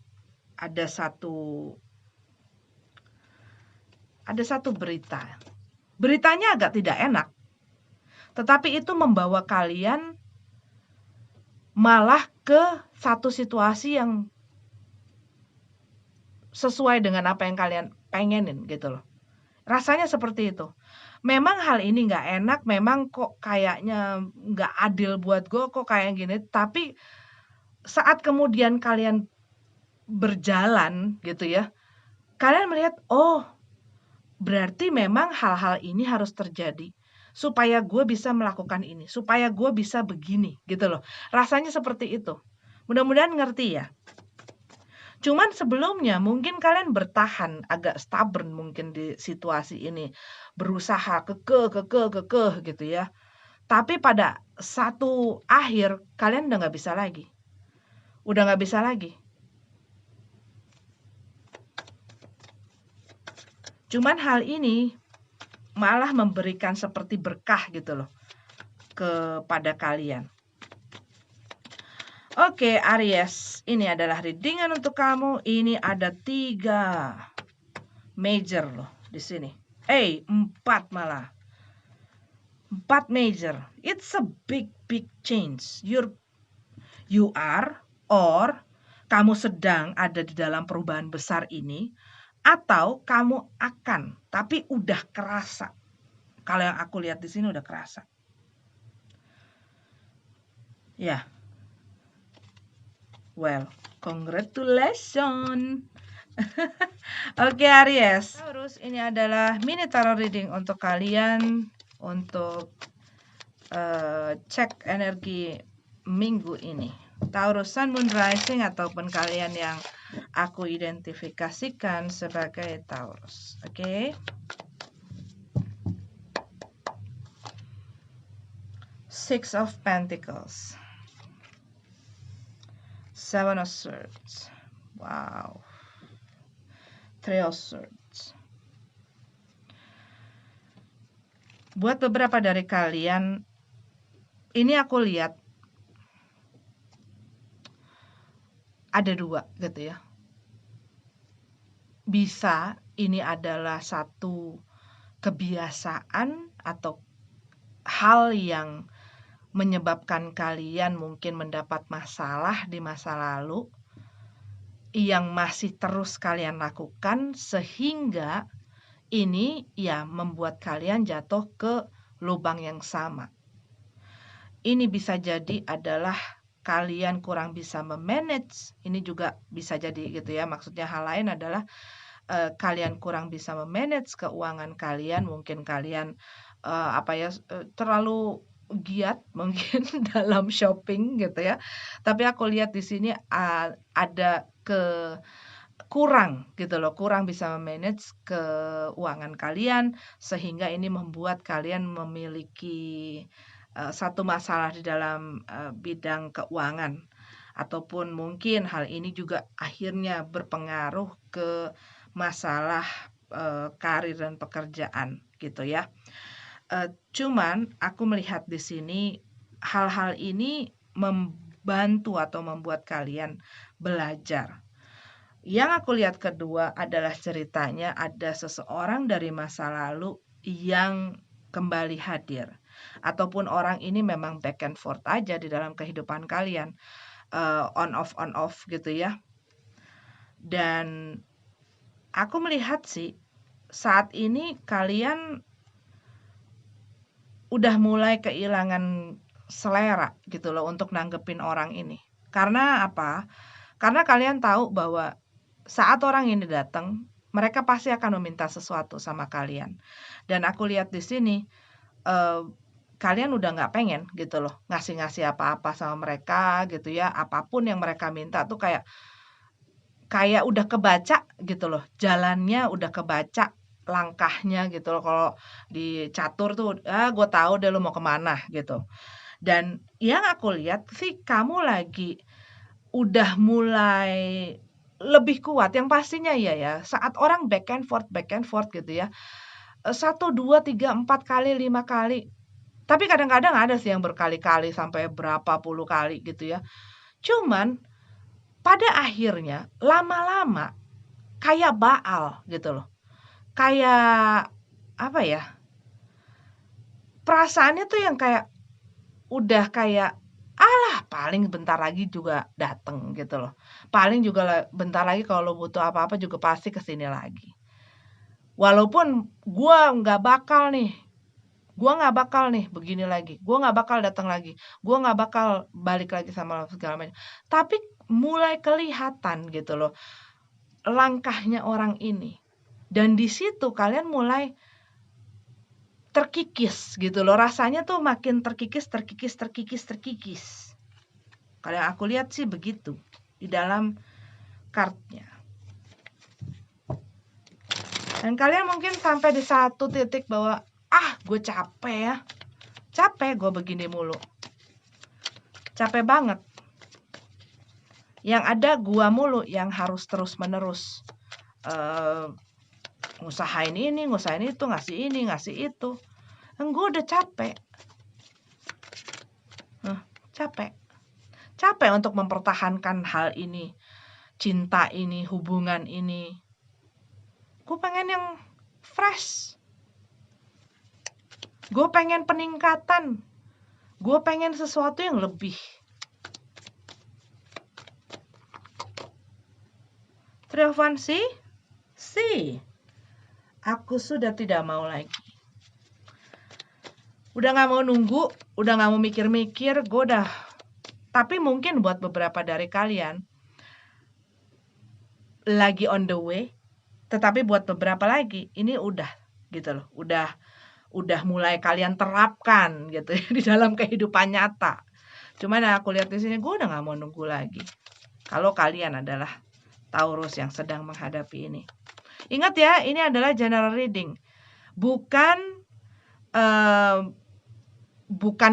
satu berita. Beritanya agak tidak enak. Tetapi itu membawa kalian malah ke satu situasi yang sesuai dengan apa yang kalian pengenin gitu loh. Rasanya seperti itu. Memang hal ini nggak enak, memang kok kayaknya nggak adil buat gue, kok kayak gini. Tapi saat kemudian kalian berjalan gitu ya, kalian melihat, oh berarti memang hal-hal ini harus terjadi supaya gue bisa melakukan ini, supaya gue bisa begini gitu loh. Rasanya seperti itu. Mudah-mudahan ngerti ya. Cuman sebelumnya mungkin kalian bertahan, agak stubborn mungkin di situasi ini. Berusaha kekeh gitu ya. Tapi pada satu akhir kalian udah nggak bisa lagi. Udah nggak bisa lagi. Cuman hal ini malah memberikan seperti berkah gitu loh kepada kalian. Oke, Aries, ini adalah readingan untuk kamu. Ini ada 3 major loh di sini. 4 malah. 4 major. It's a big change. You are or kamu sedang ada di dalam perubahan besar ini, atau kamu akan, tapi udah kerasa. Kalau yang aku lihat di sini udah kerasa. Ya. Well, congratulations. Oke, Aries. Taurus, ini adalah mini tarot reading untuk kalian untuk cek energi minggu ini. Taurus Sun, Moon, Rising ataupun kalian yang aku identifikasikan sebagai Taurus. Oke. 6 of Pentacles. 7 of Swords. Wow. 3 of Swords. Buat beberapa dari kalian, ini aku lihat ada 2 gitu ya. Bisa ini adalah satu kebiasaan atau hal yang menyebabkan kalian mungkin mendapat masalah di masa lalu yang masih terus kalian lakukan sehingga ini ya membuat kalian jatuh ke lubang yang sama. Ini bisa jadi adalah kalian kurang bisa memanage. Ini juga bisa jadi gitu ya. Maksudnya hal lain adalah kalian kurang bisa memanage keuangan kalian. Mungkin kalian terlalu giat mungkin dalam shopping gitu ya. Tapi aku lihat di sini ada kurang gitu loh, kurang bisa memanage keuangan kalian sehingga ini membuat kalian memiliki satu masalah di dalam bidang keuangan, ataupun mungkin hal ini juga akhirnya berpengaruh ke masalah karir dan pekerjaan gitu ya. Cuman aku melihat di sini hal-hal ini membantu atau membuat kalian belajar. Yang aku lihat kedua adalah ceritanya ada seseorang dari masa lalu yang kembali hadir. Ataupun orang ini memang back and forth aja di dalam kehidupan kalian. On off gitu ya. Dan aku melihat sih saat ini kalian udah mulai kehilangan selera gitu loh untuk nanggepin orang ini. Karena apa? Karena kalian tahu bahwa saat orang ini datang, mereka pasti akan meminta sesuatu sama kalian. Dan aku lihat di sini, kalian udah nggak pengen gitu loh, ngasih-ngasih apa-apa sama mereka gitu ya. Apapun yang mereka minta tuh kayak udah kebaca gitu loh, jalannya udah kebaca, langkahnya gitu loh. Kalau di catur tuh, gue tahu deh lu mau kemana gitu. Dan yang aku lihat sih kamu lagi udah mulai lebih kuat, yang pastinya ya, saat orang back and forth gitu ya, 1, 2, 3, 4 kali, 5 kali, tapi kadang-kadang ada sih yang berkali-kali sampai berapa puluh kali gitu ya. Cuman pada akhirnya lama-lama kayak Baal gitu loh. Kayak apa ya? Perasaannya tuh yang kayak udah kayak alah paling bentar lagi juga dateng gitu loh. Paling juga bentar lagi kalau butuh apa-apa juga pasti kesini lagi. Walaupun gua nggak bakal nih begini lagi, gua nggak bakal datang lagi, gua nggak bakal balik lagi sama segala macam. Tapi mulai kelihatan gitu loh langkahnya orang ini. Dan di situ kalian mulai terkikis gitu loh. Rasanya tuh makin terkikis. Kalau yang aku lihat sih begitu di dalam kartnya. Dan kalian mungkin sampai di satu titik bahwa gue capek ya. Capek gue begini mulu. Capek banget. Yang ada gua mulu yang harus terus-menerus ngusahain ini, ngusahain itu, ngasih ini, ngasih itu. Gue udah capek. Capek untuk mempertahankan hal ini, cinta ini, hubungan ini. Gue pengen yang fresh. Gue pengen peningkatan. Gue pengen sesuatu yang lebih. Three of Wands, see. Aku sudah tidak mau lagi. Udah gak mau nunggu, udah gak mau mikir-mikir, gue udah. Tapi mungkin buat beberapa dari kalian lagi on the way, tetapi buat beberapa lagi ini udah gitu loh, udah mulai kalian terapkan gitu ya di dalam kehidupan nyata. Cuman aku lihat di sini gue udah gak mau nunggu lagi. Kalau kalian adalah Taurus yang sedang menghadapi ini. Ingat ya, ini adalah general reading. Bukan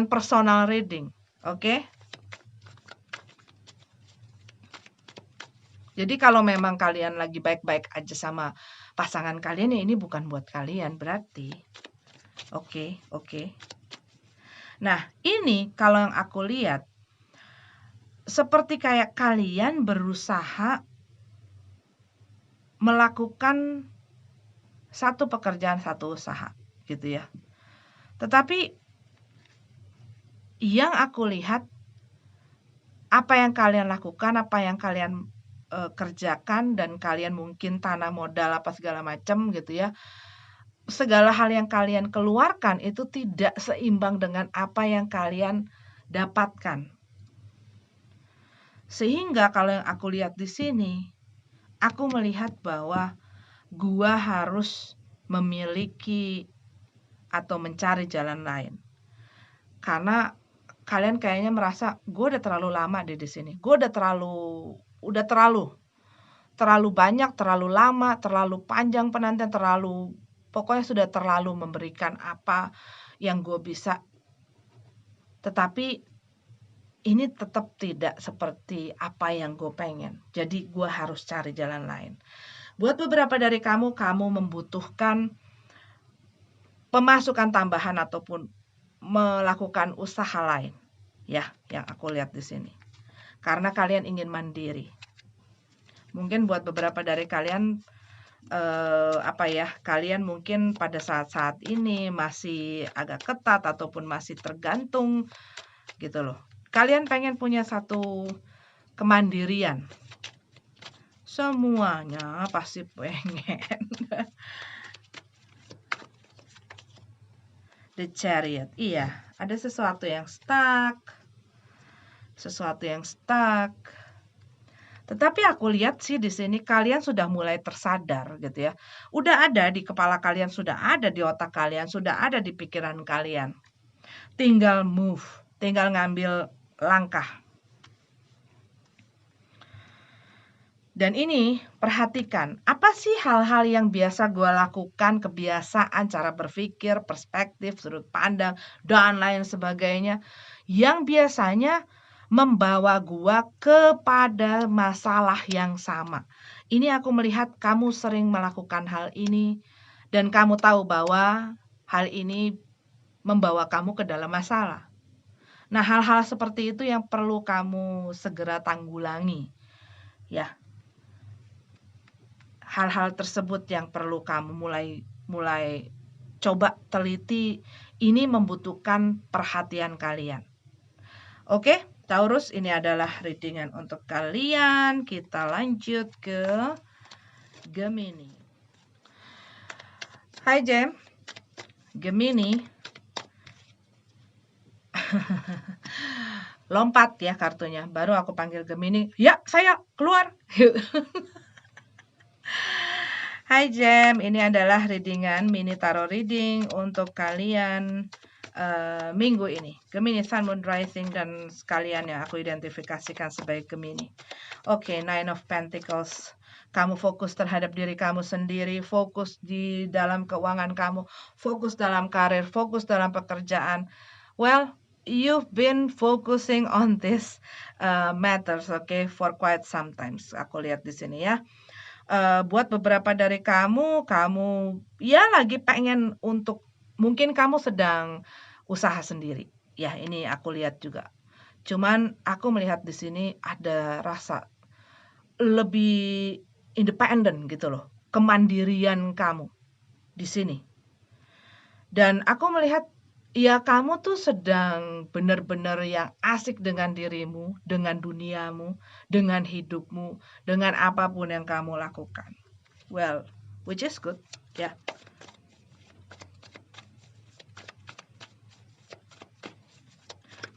personal reading. Oke? Jadi kalau memang kalian lagi baik-baik aja sama pasangan kalian, ya ini bukan buat kalian berarti. Oke. Nah, ini kalau yang aku lihat seperti kayak kalian berusaha melakukan satu pekerjaan, satu usaha gitu ya. Tetapi yang aku lihat apa yang kalian lakukan, apa yang kalian kerjakan, dan kalian mungkin tanah modal apa segala macam gitu ya. Segala hal yang kalian keluarkan itu tidak seimbang dengan apa yang kalian dapatkan. Sehingga kalau yang aku lihat di sini, aku melihat bahwa gua harus memiliki atau mencari jalan lain. Karena kalian kayaknya merasa gue udah terlalu lama di sini. Gue udah terlalu banyak, terlalu lama, terlalu panjang penantian, pokoknya sudah terlalu memberikan apa yang gue bisa. Tetapi ini tetap tidak seperti apa yang gue pengen. Jadi gue harus cari jalan lain. Buat beberapa dari kamu membutuhkan pemasukan tambahan ataupun melakukan usaha lain. Ya, yang aku lihat di sini. Karena kalian ingin mandiri. Mungkin buat beberapa dari kalian kalian mungkin pada saat-saat ini masih agak ketat ataupun masih tergantung gitu loh. Kalian pengen punya satu kemandirian. Semuanya pasti pengen. The Chariot. Iya, ada sesuatu yang stuck. Tetapi aku lihat sih di sini kalian sudah mulai tersadar gitu ya. Udah ada di kepala kalian, sudah ada di otak kalian, sudah ada di pikiran kalian. Tinggal move, tinggal ngambil langkah. Dan ini perhatikan, apa sih hal-hal yang biasa gue lakukan, kebiasaan, cara berpikir, perspektif, sudut pandang, dan lain sebagainya, yang biasanya membawa gue kepada masalah yang sama. Ini aku melihat kamu sering melakukan hal ini, dan kamu tahu bahwa hal ini membawa kamu ke dalam masalah. Nah, hal-hal seperti itu yang perlu kamu segera tanggulangi. Ya, hal-hal tersebut yang perlu kamu mulai coba teliti. Ini membutuhkan perhatian kalian. Oke, Taurus, ini adalah readingan untuk kalian. Kita lanjut ke Gemini. Hai Jem, Gemini. Lompat ya kartunya. Baru aku panggil Gemini. Ya, saya keluar. Hai Jem, ini adalah readingan mini tarot reading untuk kalian minggu ini. Gemini, Sun, Moon, Rising, dan sekalian yang aku identifikasikan sebagai Gemini. Oke, Nine of Pentacles. Kamu fokus terhadap diri kamu sendiri, fokus di dalam keuangan kamu, fokus dalam karir, fokus dalam pekerjaan. Well, you've been focusing on this matters, okay, for quite some times. Aku lihat di sini ya. Buat beberapa dari kamu ya lagi pengen untuk, mungkin kamu sedang usaha sendiri. Ya, ini aku lihat juga. Cuman aku melihat di sini ada rasa lebih independen gitu loh, kemandirian kamu di sini. Dan aku melihat ya kamu tuh sedang benar-benar yang asik dengan dirimu, dengan duniamu, dengan hidupmu, dengan apapun yang kamu lakukan. Well, which is good, ya.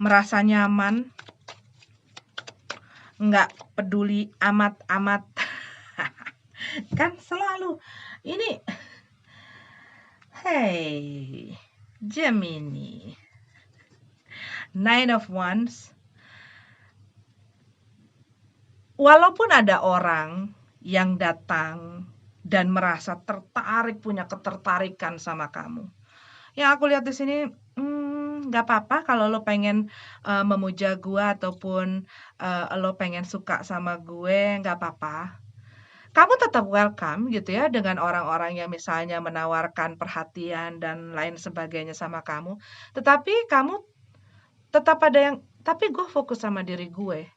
Merasa nyaman, nggak peduli amat-amat. Kan selalu ini, hey, Gemini, Nine of Wands. Walaupun ada orang yang datang dan merasa tertarik, punya ketertarikan sama kamu, yang aku lihat di sini, nggak apa-apa kalau lo pengen memuja gue ataupun lo pengen suka sama gue, nggak apa-apa. Kamu tetap welcome gitu ya dengan orang-orang yang misalnya menawarkan perhatian dan lain sebagainya sama kamu. Tetapi kamu tetap ada yang, tapi gue fokus sama diri gue.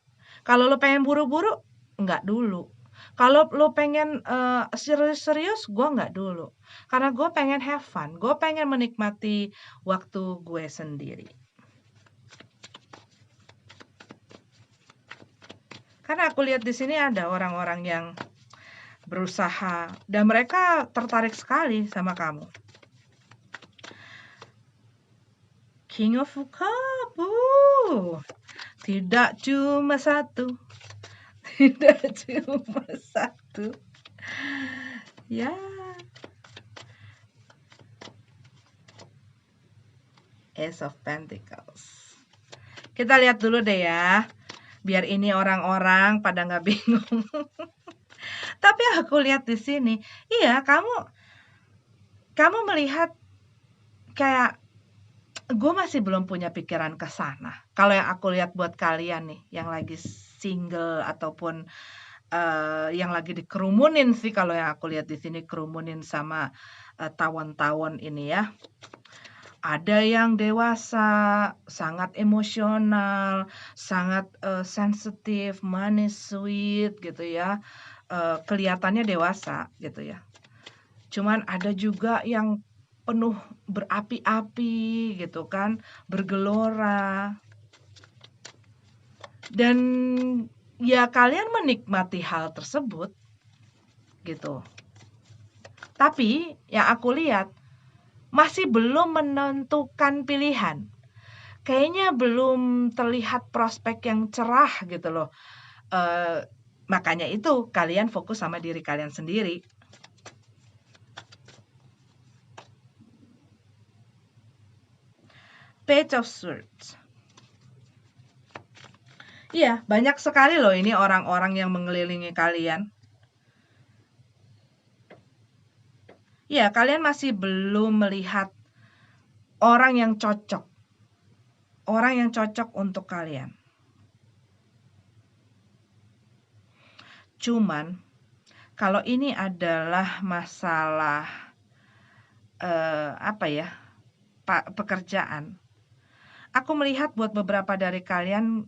Kalau lo pengen buru-buru, nggak dulu. Kalau lo pengen serius-serius, gue nggak dulu. Karena gue pengen have fun, gue pengen menikmati waktu gue sendiri. Karena aku lihat di sini ada orang-orang yang berusaha dan mereka tertarik sekali sama kamu. King of Cup, tidak cuma satu, tidak cuma satu, ya. Ace of Pentacles. Kita lihat dulu deh ya, biar ini orang-orang pada nggak bingung. Tapi aku lihat di sini, iya kamu melihat kayak gue masih belum punya pikiran ke sana. Kalau yang aku lihat buat kalian nih, yang lagi single ataupun yang lagi dikerumunin sih, kalau yang aku lihat di sini kerumunin sama tawon-tawon ini ya. Ada yang dewasa, sangat emosional, sangat sensitif, manis, sweet gitu ya. Kelihatannya dewasa gitu ya. Cuman ada juga yang penuh berapi-api gitu kan, bergelora. Dan ya kalian menikmati hal tersebut gitu. Tapi yang aku lihat masih belum menentukan pilihan. Kayaknya belum terlihat prospek yang cerah gitu loh. Makanya itu kalian fokus sama diri kalian sendiri. Page of Swords. Iya, banyak sekali loh ini orang-orang yang mengelilingi kalian. Ya, kalian masih belum melihat orang yang cocok. Orang yang cocok untuk kalian. Cuman, kalau ini adalah masalah pekerjaan. Aku melihat buat beberapa dari kalian,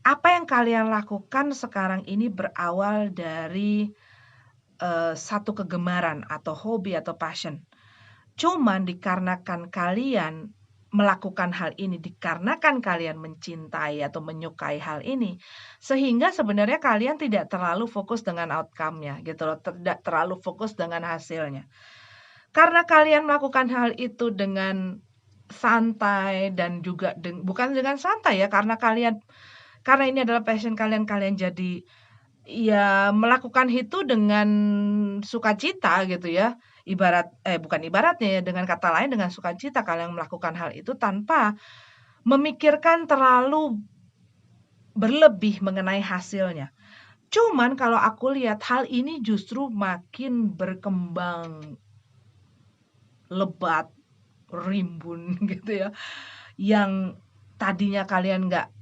apa yang kalian lakukan sekarang ini berawal dari satu kegemaran atau hobi atau passion. Cuman dikarenakan kalian melakukan hal ini, dikarenakan kalian mencintai atau menyukai hal ini, sehingga sebenarnya kalian tidak terlalu fokus dengan outcome-nya gitu loh, tidak terlalu fokus dengan hasilnya. Karena kalian melakukan hal itu dengan santai dan juga bukan dengan santai ya, karena ini adalah passion kalian jadi ya melakukan itu dengan sukacita gitu ya. Bukan ibaratnya ya, dengan kata lain dengan sukacita kalian melakukan hal itu tanpa memikirkan terlalu berlebih mengenai hasilnya. Cuman kalau aku lihat hal ini justru makin berkembang lebat, rimbun gitu ya. Yang tadinya kalian nggak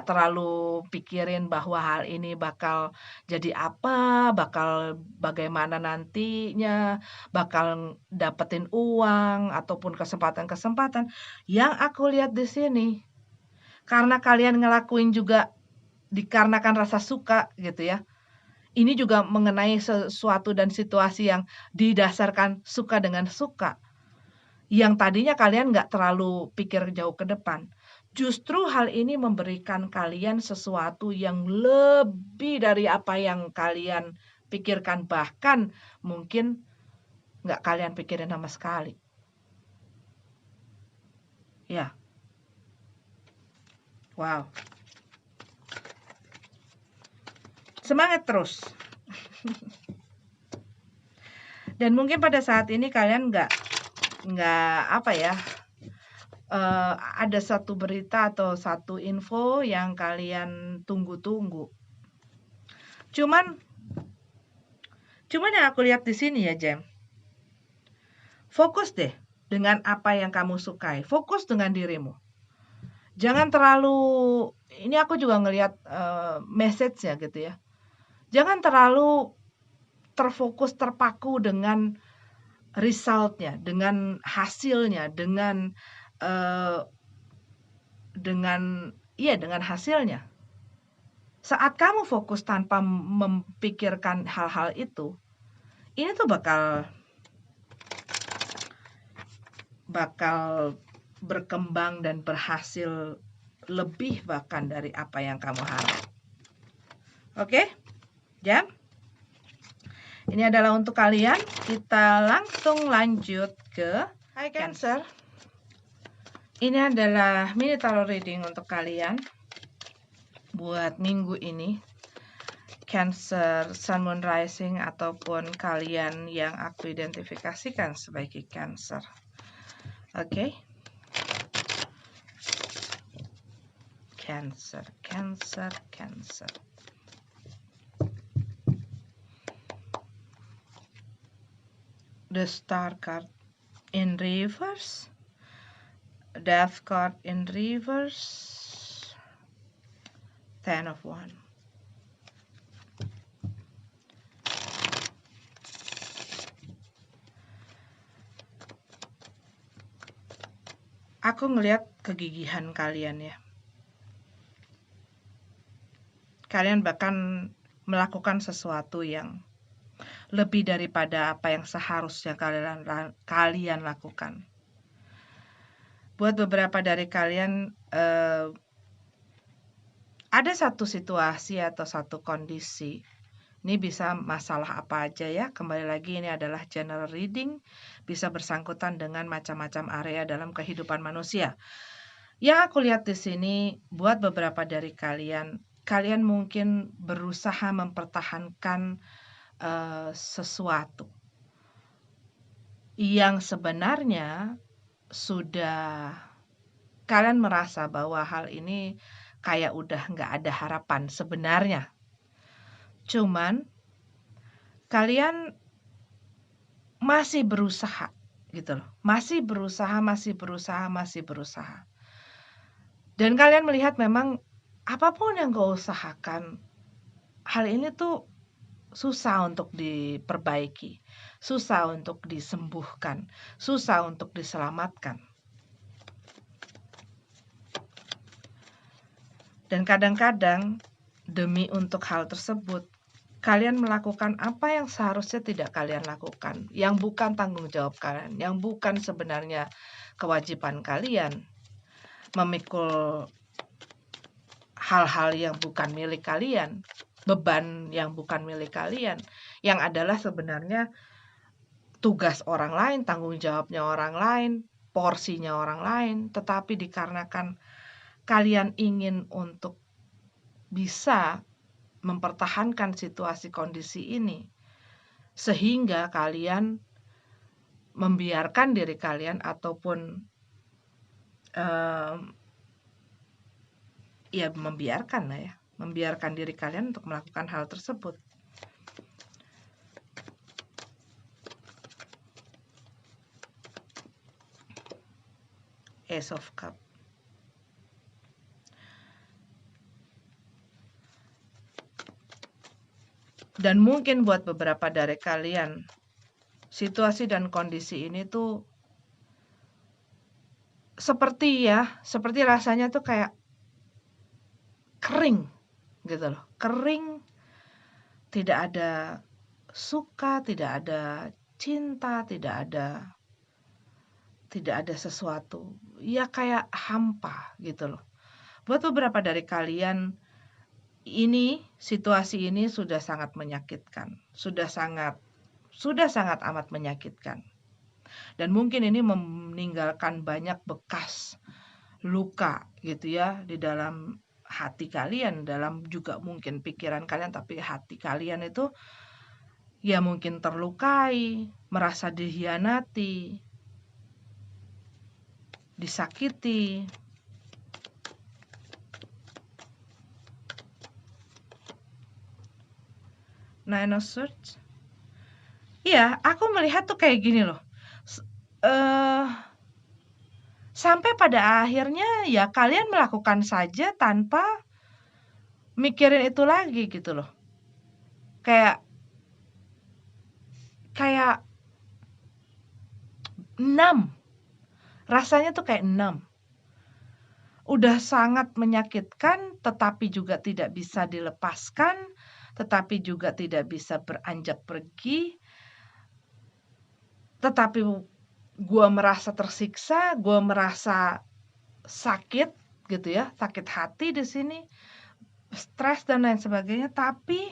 terlalu pikirin bahwa hal ini bakal jadi apa, bakal bagaimana nantinya, bakal dapetin uang ataupun kesempatan-kesempatan. Yang aku lihat di sini, karena kalian ngelakuin juga dikarenakan rasa suka gitu ya. Ini juga mengenai sesuatu dan situasi yang didasarkan suka dengan suka. Yang tadinya kalian nggak terlalu pikir jauh ke depan. Justru hal ini memberikan kalian sesuatu yang lebih dari apa yang kalian pikirkan. Bahkan mungkin nggak kalian pikirin sama sekali. Ya. Wow. Semangat terus. Dan mungkin pada saat ini kalian nggak ada satu berita atau satu info yang kalian tunggu-tunggu. Cuman yang aku lihat di sini ya, Jem. Fokus deh dengan apa yang kamu sukai. Fokus dengan dirimu. Jangan terlalu, ini aku juga ngelihat message-nya gitu ya. Jangan terlalu terfokus, terpaku dengan result-nya, dengan hasilnya, dengan hasilnya. Saat kamu fokus tanpa memikirkan hal-hal itu, ini tuh bakal berkembang dan berhasil lebih bahkan dari apa yang kamu harap. Oke? Jam? Ini adalah untuk kalian. Kita langsung lanjut ke Hai Cancer. Ini adalah mini tarot reading untuk kalian buat minggu ini. Cancer, Sun, Moon, Rising, ataupun kalian yang aku identifikasikan sebagai Cancer. Oke. Cancer, Cancer, Cancer. The Star card in reverse. Death card in reverse. Ten of Wands. Aku ngelihat kegigihan kalian ya. Kalian bahkan melakukan sesuatu yang lebih daripada apa yang seharusnya kalian lakukan. Buat beberapa dari kalian, ada satu situasi atau satu kondisi. Ini bisa masalah apa aja ya. Kembali lagi ini adalah general reading. Bisa bersangkutan dengan macam-macam area dalam kehidupan manusia. Yang aku lihat di sini, buat beberapa dari kalian kalian mungkin berusaha mempertahankan sesuatu yang sebenarnya sudah kalian merasa bahwa hal ini kayak udah nggak ada harapan sebenarnya. Cuman kalian masih berusaha gitu loh. Masih berusaha. Dan kalian melihat memang apapun yang kau usahakan, hal ini tuh susah untuk diperbaiki, susah untuk disembuhkan, susah untuk diselamatkan. Dan kadang-kadang demi untuk hal tersebut, kalian melakukan apa yang seharusnya tidak kalian lakukan, yang bukan tanggung jawab kalian, yang bukan sebenarnya kewajiban kalian, memikul hal-hal yang bukan milik kalian, beban yang bukan milik kalian, yang adalah sebenarnya tugas orang lain, tanggung jawabnya orang lain, porsinya orang lain, tetapi dikarenakan kalian ingin untuk bisa mempertahankan situasi kondisi ini, sehingga kalian membiarkan diri kalian ataupun membiarkan diri kalian untuk melakukan hal tersebut. Ace of Cup. Dan mungkin buat beberapa dari kalian, situasi dan kondisi ini tuh seperti rasanya tuh kayak kering gitu loh. Kering, tidak ada suka, tidak ada cinta, tidak ada sesuatu. Ya kayak hampa gitu loh. Buat beberapa dari kalian, situasi ini sudah sangat menyakitkan, sudah sangat amat menyakitkan. Dan mungkin ini meninggalkan banyak bekas luka gitu ya di dalam hati kalian, dalam juga mungkin pikiran kalian, tapi hati kalian itu ya mungkin terlukai, merasa dikhianati, disakiti. Nine of Swords. Iya, aku melihat tuh kayak gini loh. Sampai pada akhirnya ya kalian melakukan saja tanpa mikirin itu lagi gitu loh. Kayak 6. Rasanya tuh kayak 6. Udah sangat menyakitkan, tetapi juga tidak bisa dilepaskan, tetapi juga tidak bisa beranjak pergi. Tetapi gue merasa tersiksa, gue merasa sakit gitu ya, sakit hati di sini, stres dan lain sebagainya. Tapi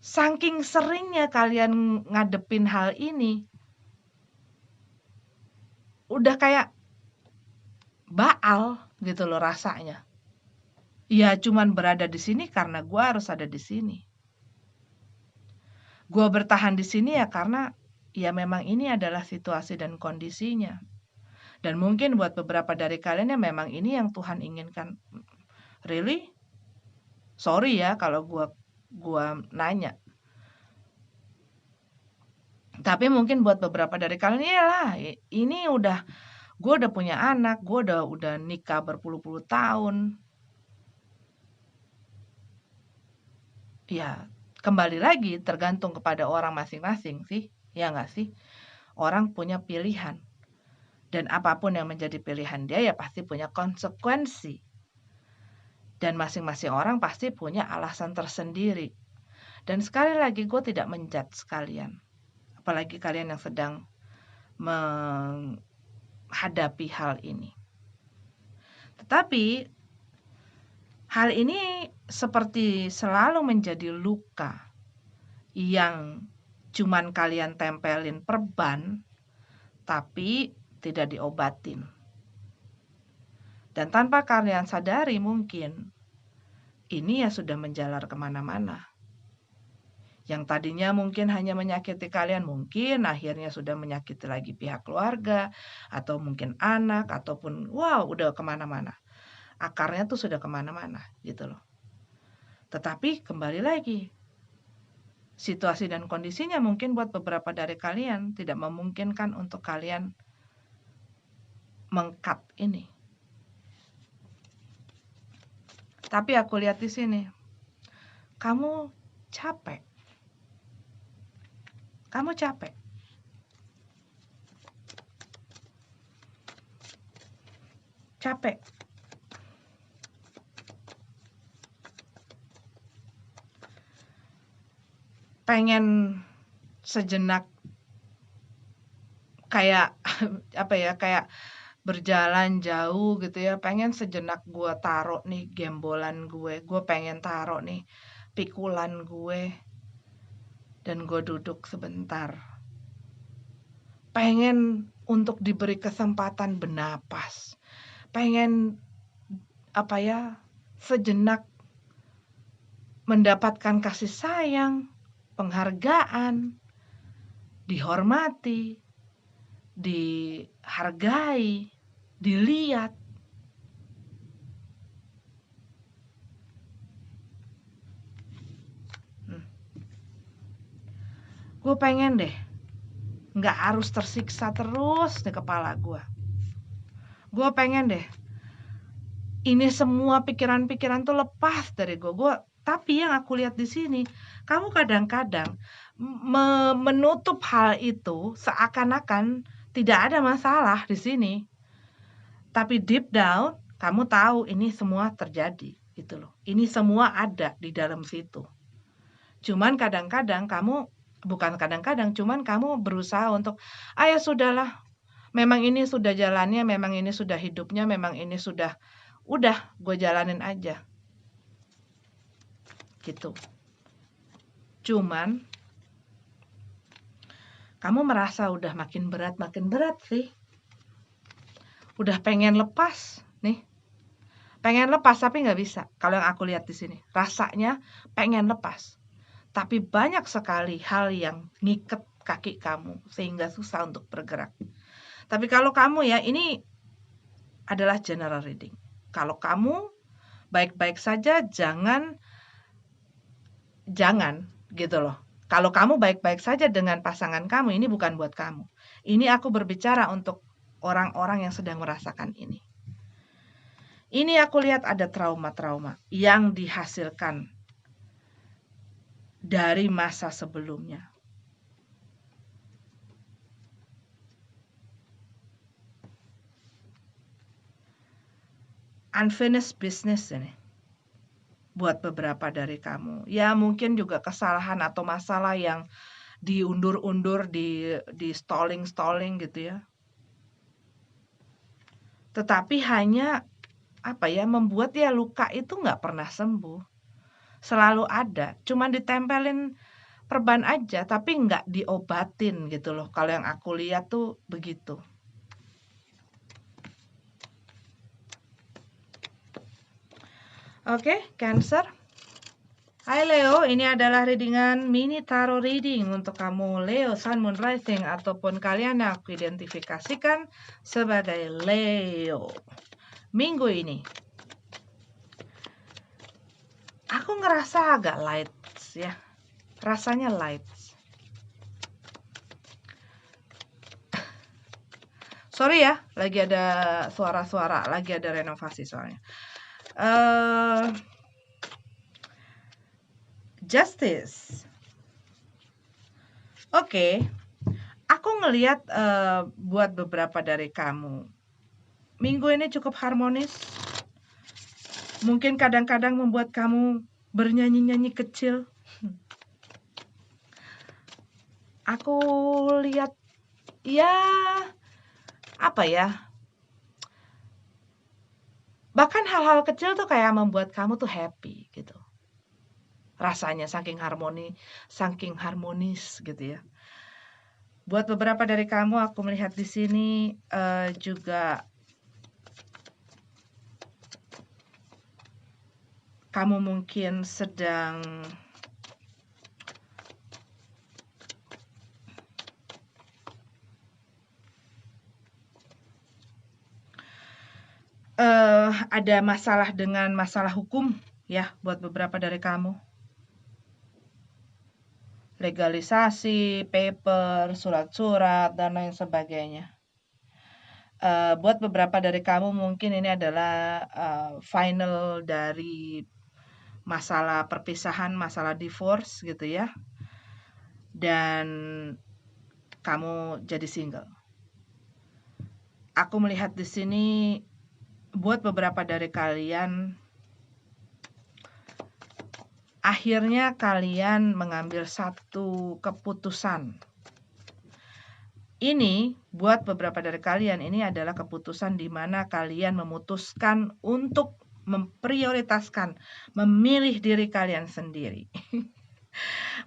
saking seringnya kalian ngadepin hal ini, udah kayak baal gitu loh rasanya. Ya cuman berada di sini karena gue harus ada di sini. Gue bertahan di sini ya karena ya memang ini adalah situasi dan kondisinya. Dan mungkin buat beberapa dari kalian ya memang ini yang Tuhan inginkan. Really? Sorry ya kalau gue nanya. Tapi mungkin buat beberapa dari kalian iyalah, ini gue udah punya anak, gue udah nikah berpuluh-puluh tahun. Ya, kembali lagi tergantung kepada orang masing-masing sih, ya nggak sih? Orang punya pilihan. Dan apapun yang menjadi pilihan dia ya pasti punya konsekuensi. Dan masing-masing orang pasti punya alasan tersendiri. Dan sekali lagi gue tidak menjudge kalian. Apalagi kalian yang sedang menghadapi hal ini. Tetapi hal ini seperti selalu menjadi luka yang cuman kalian tempelin perban tapi tidak diobatin. Dan tanpa kalian sadari mungkin ini ya sudah menjalar kemana-mana. Yang tadinya mungkin hanya menyakiti kalian, mungkin akhirnya sudah menyakiti lagi pihak keluarga, atau mungkin anak, ataupun wow, udah kemana-mana. Akarnya tuh sudah kemana-mana gitu loh. Tetapi kembali lagi, situasi dan kondisinya mungkin buat beberapa dari kalian tidak memungkinkan untuk kalian meng-cut ini. Tapi aku lihat di sini, kamu capek. Kamu capek. Capek. Pengen sejenak kayak apa ya, kayak berjalan jauh gitu ya, pengen sejenak gue taruh nih gembolan gue pengen taruh nih pikulan gue, dan gue duduk sebentar. Pengen untuk diberi kesempatan bernapas, pengen apa ya, sejenak mendapatkan kasih sayang, penghargaan, dihormati, dihargai, dilihat. Gue pengen deh, nggak harus tersiksa terus di kepala gue. Gue pengen deh, ini semua pikiran-pikiran tuh lepas dari gue. Tapi yang aku lihat di sini, kamu kadang-kadang menutup hal itu seakan-akan tidak ada masalah di sini. Tapi deep down, kamu tahu ini semua terjadi, gitu loh. Ini semua ada di dalam situ. Cuman kadang-kadang kamu, bukan kadang-kadang, cuman kamu berusaha untuk, ya sudahlah, memang ini sudah jalannya, memang ini sudah hidupnya, memang ini sudah, udah gue jalanin aja. Gitu. Cuman, kamu merasa udah makin berat sih. Udah pengen lepas, nih. Pengen lepas tapi nggak bisa. Kalau yang aku lihat di sini, rasanya pengen lepas. Tapi banyak sekali hal yang ngiket kaki kamu sehingga susah untuk bergerak. Tapi kalau kamu ya, ini adalah general reading. Kalau kamu baik-baik saja, jangan gitu loh. Kalau kamu baik-baik saja dengan pasangan kamu, ini bukan buat kamu. Ini aku berbicara untuk orang-orang yang sedang merasakan ini. Ini aku lihat ada trauma-trauma yang dihasilkan dari masa sebelumnya. Unfinished business ini buat beberapa dari kamu. Ya mungkin juga kesalahan atau masalah yang diundur-undur, di stalling gitu ya. Tetapi hanya apa ya, membuat ya luka itu nggak pernah sembuh. Selalu ada, cuman ditempelin perban aja tapi nggak diobatin gitu loh. Kalau yang aku lihat tuh begitu. Oke, Cancer. Hai Leo, ini adalah readingan mini tarot reading untuk kamu Leo, Sun, Moon, Rising, ataupun kalian yang aku identifikasikan sebagai Leo. Minggu ini, aku ngerasa agak light ya, rasanya light. Sorry ya, lagi ada suara-suara, lagi ada renovasi soalnya. Justice. Oke, aku ngelihat buat beberapa dari kamu, minggu ini cukup harmonis. Mungkin kadang-kadang membuat kamu bernyanyi-nyanyi kecil. Aku lihat, ya apa ya, bahkan hal-hal kecil tuh kayak membuat kamu tuh happy gitu. Rasanya saking harmonis gitu ya. Buat beberapa dari kamu, aku melihat di sini juga kamu mungkin sedang ada masalah dengan masalah hukum ya buat beberapa dari kamu. Legalisasi, paper, surat-surat, dan lain sebagainya. Buat beberapa dari kamu mungkin ini adalah final dari masalah perpisahan, masalah divorce gitu ya. Dan kamu jadi single. Aku melihat di sini buat beberapa dari kalian akhirnya kalian mengambil satu keputusan. Ini buat beberapa dari kalian ini adalah keputusan di mana kalian memutuskan untuk memprioritaskan, memilih diri kalian sendiri.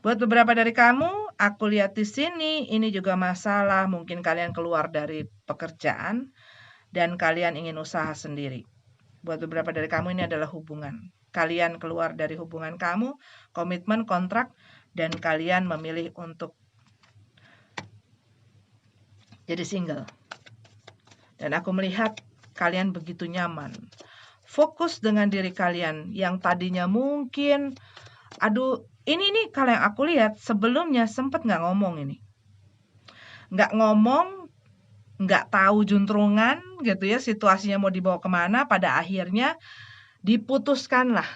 Buat beberapa dari kamu, aku lihat di sini ini juga masalah, mungkin kalian keluar dari pekerjaan dan kalian ingin usaha sendiri. Buat beberapa dari kamu ini adalah hubungan. Kalian keluar dari hubungan kamu, komitmen, kontrak, dan kalian memilih untuk jadi single. Dan aku melihat kalian begitu nyaman. Fokus dengan diri kalian yang tadinya mungkin, aduh, ini nih kalau yang aku lihat sebelumnya sempat nggak ngomong ini. Nggak ngomong, nggak tahu juntrungan gitu ya, situasinya mau dibawa kemana, pada akhirnya diputuskanlah.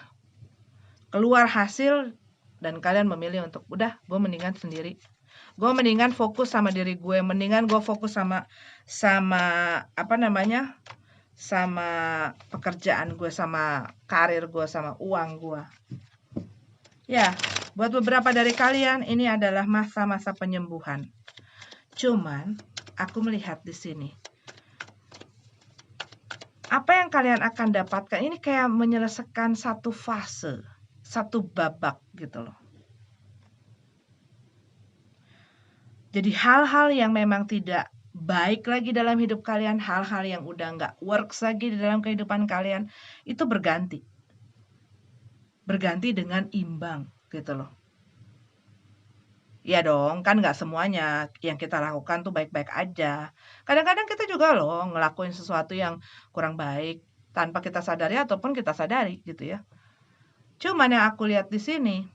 Keluar hasil dan kalian memilih untuk, udah gue mendingan sendiri. Gue mendingan fokus sama diri gue, mendingan gue fokus sama sama pekerjaan gue, sama karir gue, sama uang gue. Ya, buat beberapa dari kalian ini adalah masa-masa penyembuhan. Cuman, aku melihat di sini, apa yang kalian akan dapatkan ini kayak menyelesaikan satu fase, satu babak gitu loh. Jadi hal-hal yang memang tidak baik lagi dalam hidup kalian, hal-hal yang udah nggak works lagi di dalam kehidupan kalian, itu berganti. Berganti dengan imbang gitu loh. Ya dong, kan nggak semuanya yang kita lakukan tuh baik-baik aja. Kadang-kadang kita juga loh ngelakuin sesuatu yang kurang baik tanpa kita sadari ataupun kita sadari gitu ya. Cuman yang aku lihat di sini,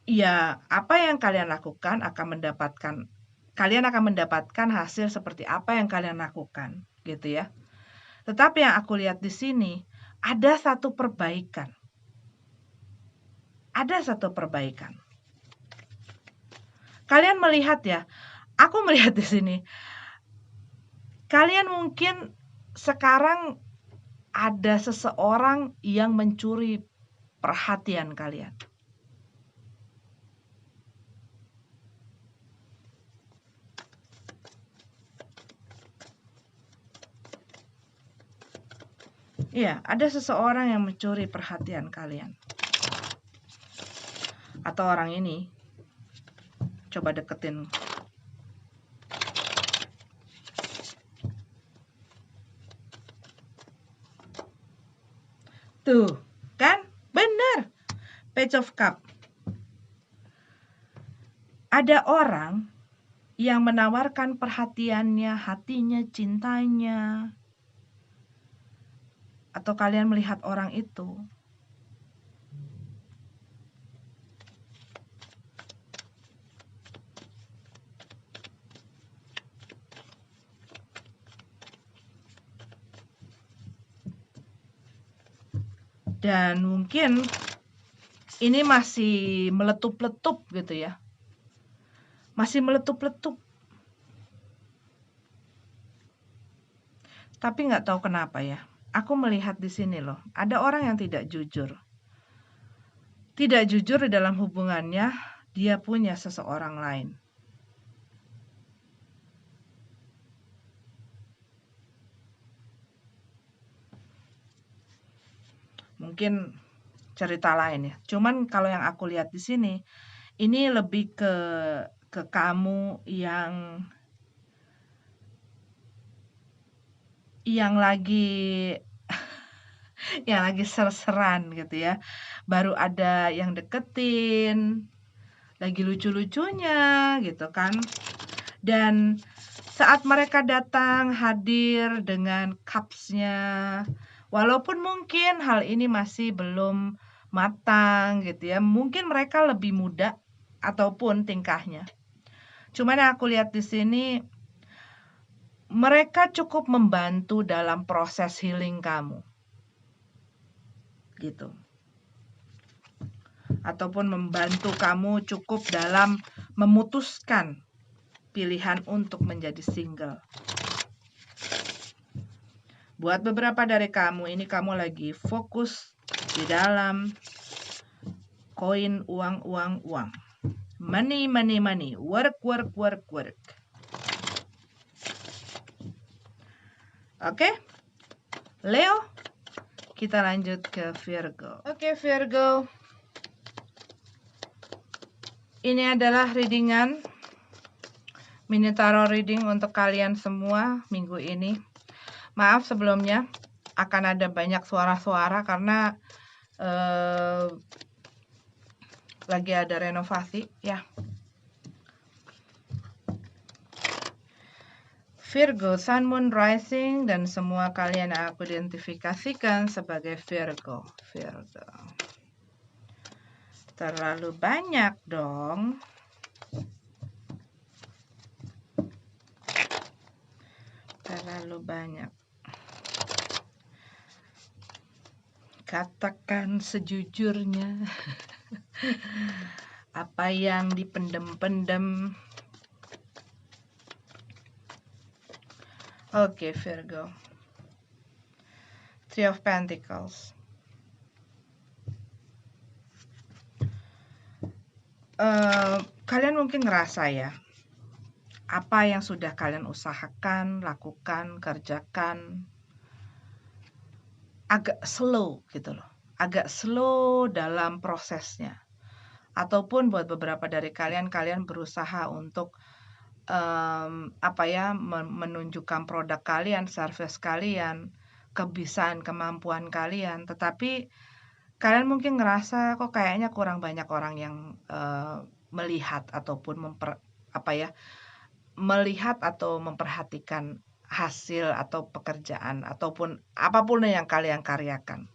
ya apa yang kalian lakukan kalian akan mendapatkan hasil seperti apa yang kalian lakukan gitu ya. Tetapi yang aku lihat di sini ada satu perbaikan. Ada satu perbaikan. Kalian melihat ya, aku melihat di sini. Kalian mungkin sekarang ada seseorang yang mencuri perhatian kalian. Iya, ada seseorang yang mencuri perhatian kalian. Atau orang ini coba deketin. Tuh, kan? Bener. Page of Cup. Ada orang yang menawarkan perhatiannya, hatinya, cintanya. Atau kalian melihat orang itu. Dan mungkin ini masih meletup-letup gitu ya. Masih meletup-letup. Tapi nggak tahu kenapa ya. Aku melihat di sini loh, ada orang yang tidak jujur. Tidak jujur di dalam hubungannya, dia punya seseorang lain. Mungkin cerita lain ya. Cuman kalau yang aku lihat di sini, ini lebih ke kamu yang lagi yang lagi ser-seran gitu ya. Baru ada yang deketin, lagi lucu-lucunya gitu kan. Dan saat mereka datang hadir dengan cups-nya, walaupun mungkin hal ini masih belum matang gitu ya, mungkin mereka lebih muda ataupun tingkahnya. Cuman yang aku lihat di sini, mereka cukup membantu dalam proses healing kamu. Gitu. Ataupun membantu kamu cukup dalam memutuskan pilihan untuk menjadi single. Buat beberapa dari kamu, ini kamu lagi fokus di dalam koin uang. Money. Work. Oke? Leo, kita lanjut ke Virgo. Oke, Virgo. Ini adalah readingan mini tarot reading untuk kalian semua minggu ini. Maaf sebelumnya akan ada banyak suara-suara karena lagi ada renovasi ya. Virgo, Sun, Moon, Rising, dan semua kalian yang aku identifikasikan sebagai Virgo. Terlalu banyak dong. Terlalu banyak. Katakan sejujurnya. Apa yang dipendem-pendem. Oke, Virgo. Three of Pentacles. Kalian mungkin ngerasa ya, apa yang sudah kalian usahakan, lakukan, kerjakan, agak slow gitu loh. Agak slow dalam prosesnya. Ataupun buat beberapa dari kalian berusaha untuk menunjukkan produk kalian, service kalian, kebiasaan, kemampuan kalian, tetapi kalian mungkin ngerasa kok kayaknya kurang banyak orang yang melihat ataupun melihat atau memperhatikan hasil atau pekerjaan ataupun apapun yang kalian karyakan.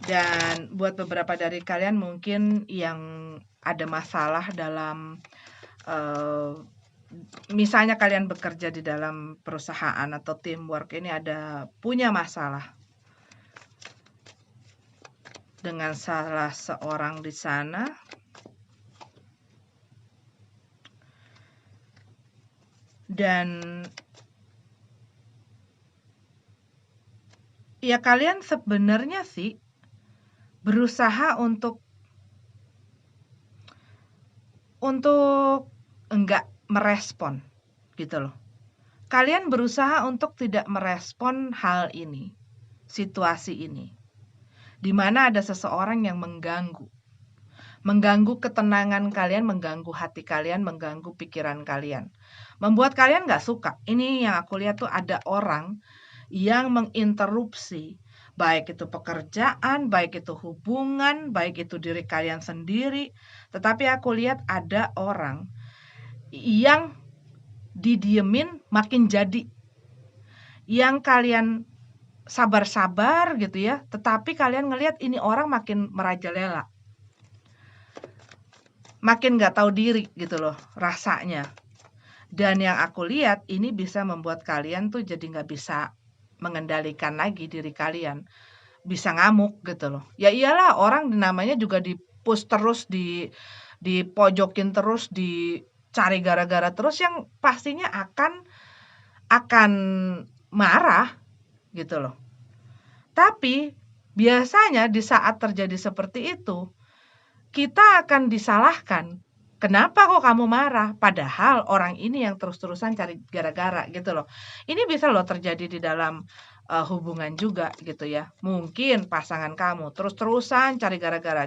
Dan buat beberapa dari kalian mungkin yang ada masalah dalam misalnya kalian bekerja di dalam perusahaan atau teamwork ini punya masalah dengan salah seorang di sana. Dan ya kalian sebenarnya sih berusaha untuk enggak merespon gitu loh. Kalian berusaha untuk tidak merespon hal ini, situasi ini. Di mana ada seseorang yang mengganggu ketenangan kalian, mengganggu hati kalian, mengganggu pikiran kalian. Membuat kalian nggak suka. Ini yang aku lihat tuh ada orang yang menginterupsi, baik itu pekerjaan, baik itu hubungan, baik itu diri kalian sendiri. Tetapi aku lihat ada orang yang didiemin makin jadi. Yang kalian sabar-sabar gitu ya, tetapi kalian ngelihat ini orang makin merajalela. Makin nggak tahu diri gitu loh rasanya. Dan yang aku lihat ini bisa membuat kalian tuh jadi nggak bisa mengendalikan lagi diri kalian. Bisa ngamuk gitu loh. Ya iyalah orang namanya juga di-push terus, dipojokin terus, dicari gara-gara terus yang pastinya akan marah gitu loh. Tapi biasanya di saat terjadi seperti itu kita akan disalahkan. Kenapa kok kamu marah? Padahal orang ini yang terus-terusan cari gara-gara gitu loh. Ini bisa loh terjadi di dalam hubungan juga gitu ya. Mungkin pasangan kamu terus-terusan cari gara-gara.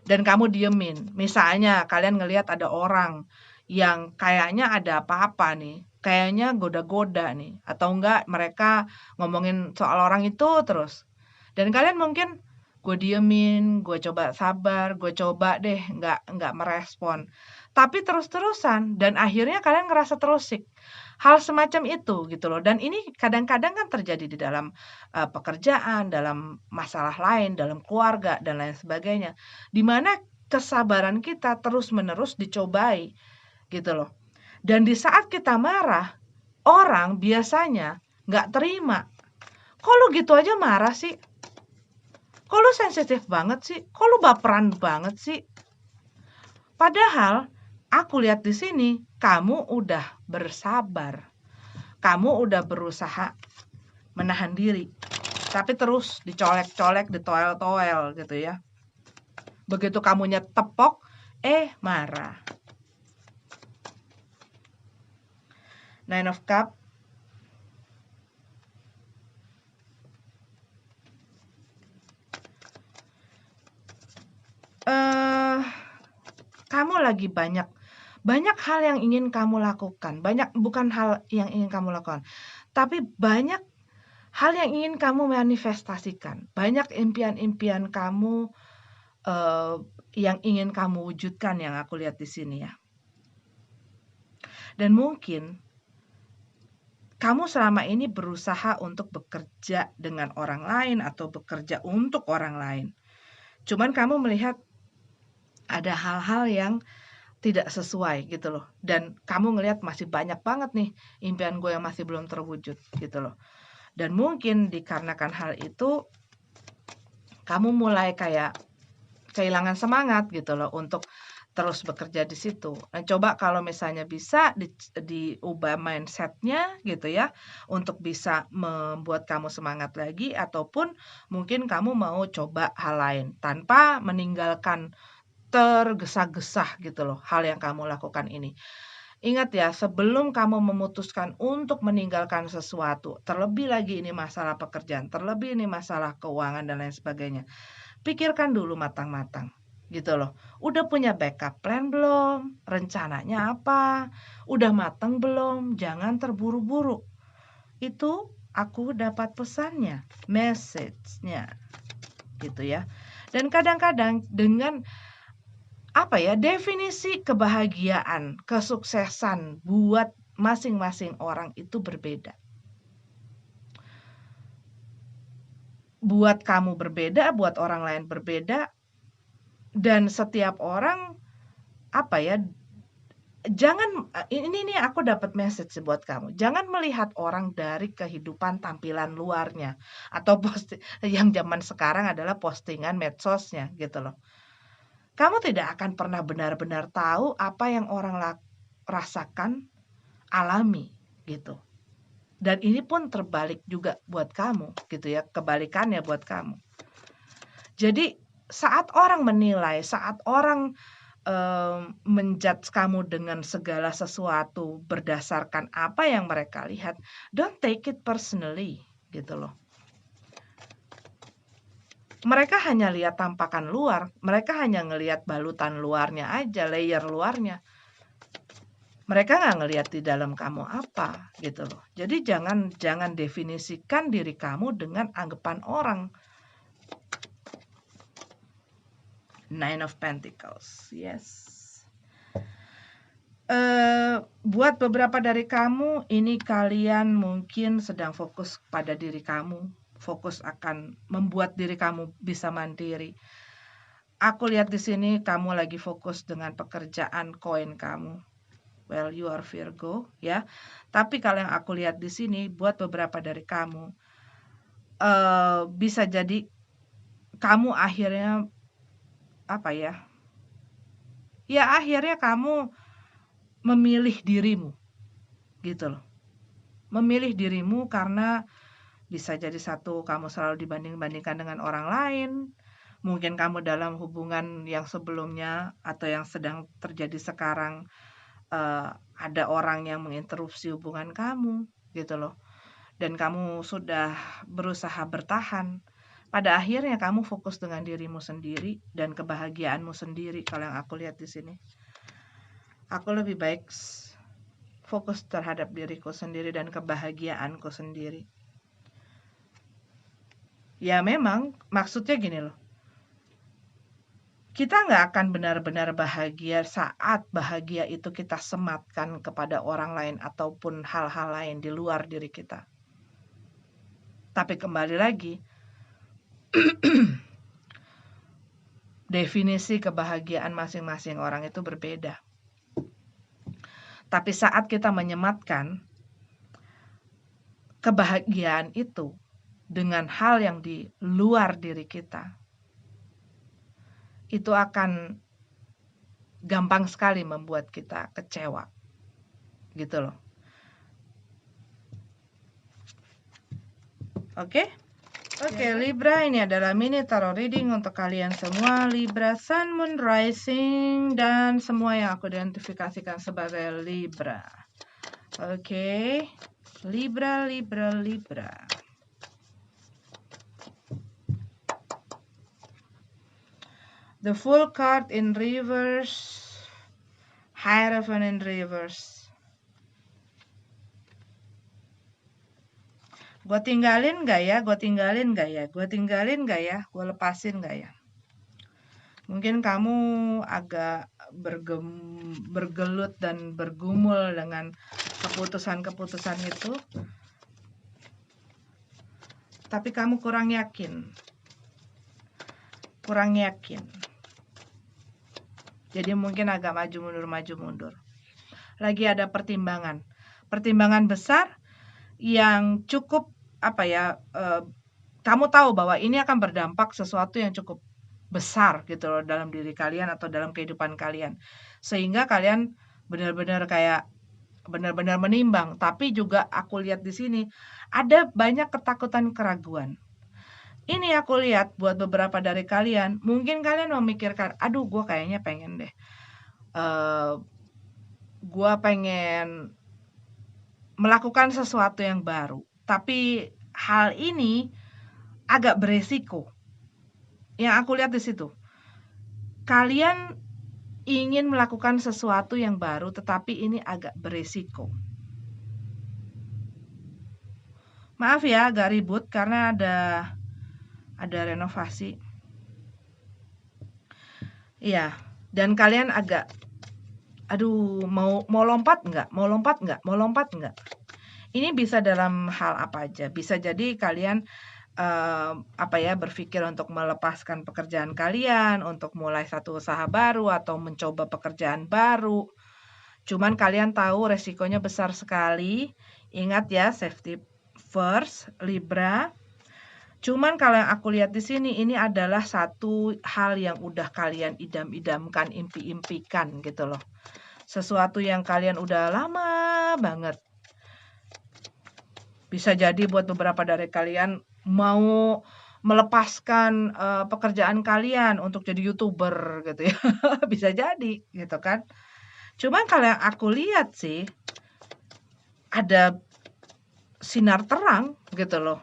Dan kamu diemin. Misalnya kalian ngelihat ada orang yang kayaknya ada apa-apa nih. kayaknya goda-goda nih, atau enggak mereka ngomongin soal orang itu terus. Dan kalian mungkin gue diemin, gue coba sabar, gue coba deh nggak merespon. Tapi terus-terusan dan akhirnya kalian ngerasa terusik. Hal semacam itu gitu loh. Dan ini kadang-kadang kan terjadi di dalam pekerjaan, dalam masalah lain, dalam keluarga dan lain sebagainya. Di mana kesabaran kita terus-menerus dicobai gitu loh. Dan di saat kita marah, orang biasanya nggak terima. Kok lu gitu aja marah sih? Kok lu sensitif banget sih? Kok lu baperan banget sih? Padahal aku lihat di sini kamu udah bersabar. Kamu udah berusaha menahan diri. Tapi terus dicolek-colek, ditoel-toel gitu ya. Begitu kamunya tepok, marah. Nine of Cups. Kamu lagi banyak hal yang ingin kamu lakukan. Bukan hal yang ingin kamu lakukan, tapi banyak hal yang ingin kamu manifestasikan. Banyak impian-impian kamu yang ingin kamu wujudkan yang aku lihat di sini ya. Dan mungkin kamu selama ini berusaha untuk bekerja dengan orang lain atau bekerja untuk orang lain. Cuman kamu melihat ada hal-hal yang tidak sesuai gitu loh. Dan kamu ngelihat masih banyak banget nih impian gue yang masih belum terwujud gitu loh. Dan mungkin dikarenakan hal itu kamu mulai kayak kehilangan semangat gitu loh untuk terus bekerja di situ. Nah, coba kalau misalnya bisa diubah mindsetnya gitu ya, untuk bisa membuat kamu semangat lagi, ataupun mungkin kamu mau coba hal lain tanpa meninggalkan tergesa-gesa gitu loh hal yang kamu lakukan ini. Ingat ya, sebelum kamu memutuskan untuk meninggalkan sesuatu, terlebih lagi ini masalah pekerjaan, terlebih ini masalah keuangan dan lain sebagainya, pikirkan dulu matang-matang gitu loh. Udah punya backup plan belum? Rencananya apa? Udah matang belum? Jangan terburu-buru. Itu aku dapat pesannya, message-nya gitu ya. Dan kadang-kadang dengan definisi kebahagiaan, kesuksesan buat masing-masing orang itu berbeda. Buat kamu berbeda, buat orang lain berbeda, dan setiap orang jangan, ini aku dapat message buat kamu. Jangan melihat orang dari kehidupan tampilan luarnya atau yang zaman sekarang adalah postingan medsosnya gitu loh. Kamu tidak akan pernah benar-benar tahu apa yang orang rasakan, alami gitu. Dan ini pun terbalik juga buat kamu gitu ya, kebalikannya buat kamu. Jadi saat orang menilai, saat orang menjudge kamu dengan segala sesuatu berdasarkan apa yang mereka lihat, don't take it personally gitu loh. Mereka hanya lihat tampakan luar, mereka hanya ngelihat balutan luarnya aja, layer luarnya. Mereka nggak ngelihat di dalam kamu apa gitu loh. Jadi jangan definisikan diri kamu dengan anggapan orang. Nine of Pentacles, yes. Buat beberapa dari kamu, ini kalian mungkin sedang fokus pada diri kamu, fokus akan membuat diri kamu bisa mandiri. Aku lihat di sini kamu lagi fokus dengan pekerjaan koin kamu. Well, you are Virgo ya. Tapi kalau yang aku lihat di sini, buat beberapa dari kamu, bisa jadi kamu akhirnya akhirnya kamu memilih dirimu gitu loh. Memilih dirimu karena bisa jadi satu, kamu selalu dibanding-bandingkan dengan orang lain. Mungkin kamu dalam hubungan yang sebelumnya atau yang sedang terjadi sekarang, ada orang yang menginterupsi hubungan kamu gitu loh. Dan kamu sudah berusaha bertahan. Pada akhirnya kamu fokus dengan dirimu sendiri dan kebahagiaanmu sendiri kalau yang aku lihat di sini. Aku lebih baik fokus terhadap diriku sendiri dan kebahagiaanku sendiri. Ya memang maksudnya gini loh, kita nggak akan benar-benar bahagia saat bahagia itu kita sematkan kepada orang lain ataupun hal-hal lain di luar diri kita. Tapi kembali lagi, definisi kebahagiaan masing-masing orang itu berbeda. Tapi saat kita menyematkan kebahagiaan itu dengan hal yang di luar diri kita, itu akan gampang sekali membuat kita kecewa. Gitu loh. Oke? Oke, Libra, ini adalah mini tarot reading untuk kalian semua, Libra, Sun, Moon, Rising, dan semua yang aku identifikasikan sebagai Libra. Oke, Libra, Libra, Libra. The Fool card in reverse, Hierophant in reverse. Gue tinggalin gak ya? Gue tinggalin gak ya? Gue tinggalin gak ya? Gue lepasin gak ya? Mungkin kamu agak bergelut dan bergumul dengan keputusan-keputusan itu. Tapi kamu kurang yakin. Kurang yakin. Jadi mungkin agak maju mundur. Lagi ada pertimbangan. Pertimbangan besar yang cukup kamu tahu bahwa ini akan berdampak sesuatu yang cukup besar gitu loh dalam diri kalian atau dalam kehidupan kalian. Sehingga kalian benar-benar menimbang. Tapi juga aku lihat di sini ada banyak ketakutan, keraguan. Ini aku lihat buat beberapa dari kalian, mungkin kalian memikirkan, aduh gue kayaknya pengen deh, gue pengen melakukan sesuatu yang baru. Tapi hal ini agak beresiko. Yang aku lihat di situ, kalian ingin melakukan sesuatu yang baru, tetapi ini agak beresiko. Maaf ya, agak ribut karena ada renovasi. Iya, dan kalian agak, aduh, mau lompat nggak? Mau lompat nggak? Mau lompat nggak? Ini bisa dalam hal apa aja. Bisa jadi kalian berpikir untuk melepaskan pekerjaan kalian, untuk mulai satu usaha baru atau mencoba pekerjaan baru. Cuman kalian tahu resikonya besar sekali. Ingat ya, safety first, Libra. Cuman kalau yang aku lihat di sini, ini adalah satu hal yang udah kalian idam-idamkan, impi-impikan gitu loh. Sesuatu yang kalian udah lama banget. Bisa jadi buat beberapa dari kalian mau melepaskan pekerjaan kalian untuk jadi YouTuber gitu ya. Bisa jadi gitu kan. Cuman kalau yang aku lihat sih, ada sinar terang gitu loh.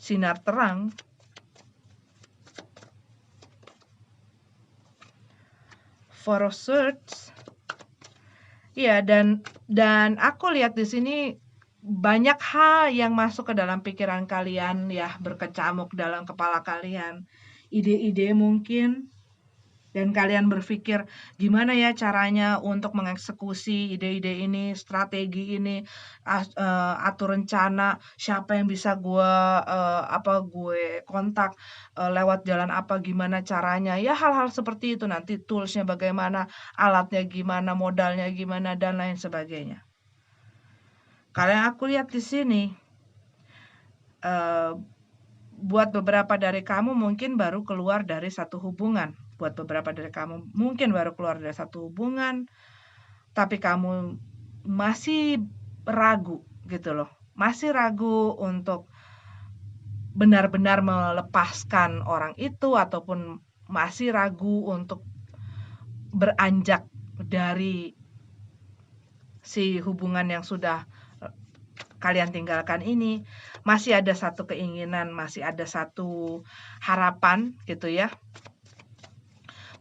Sinar terang. Four of Swords. Iya, dan aku lihat di sini banyak hal yang masuk ke dalam pikiran kalian ya, berkecamuk dalam kepala kalian. Ide-ide mungkin. Dan kalian berpikir gimana ya caranya untuk mengeksekusi ide-ide ini, strategi ini, atur rencana, siapa yang bisa gue kontak, lewat jalan apa, gimana caranya. Ya hal-hal seperti itu, nanti toolsnya bagaimana, alatnya gimana, modalnya gimana, dan lain sebagainya. Kalau yang aku lihat di sini, buat beberapa dari kamu mungkin baru keluar dari satu hubungan. Buat beberapa dari kamu mungkin baru keluar dari satu hubungan, tapi kamu masih ragu gitu loh. Masih ragu untuk benar-benar melepaskan orang itu, ataupun masih ragu untuk beranjak dari si hubungan yang sudah kalian tinggalkan ini. Masih ada satu keinginan, masih ada satu harapan gitu ya.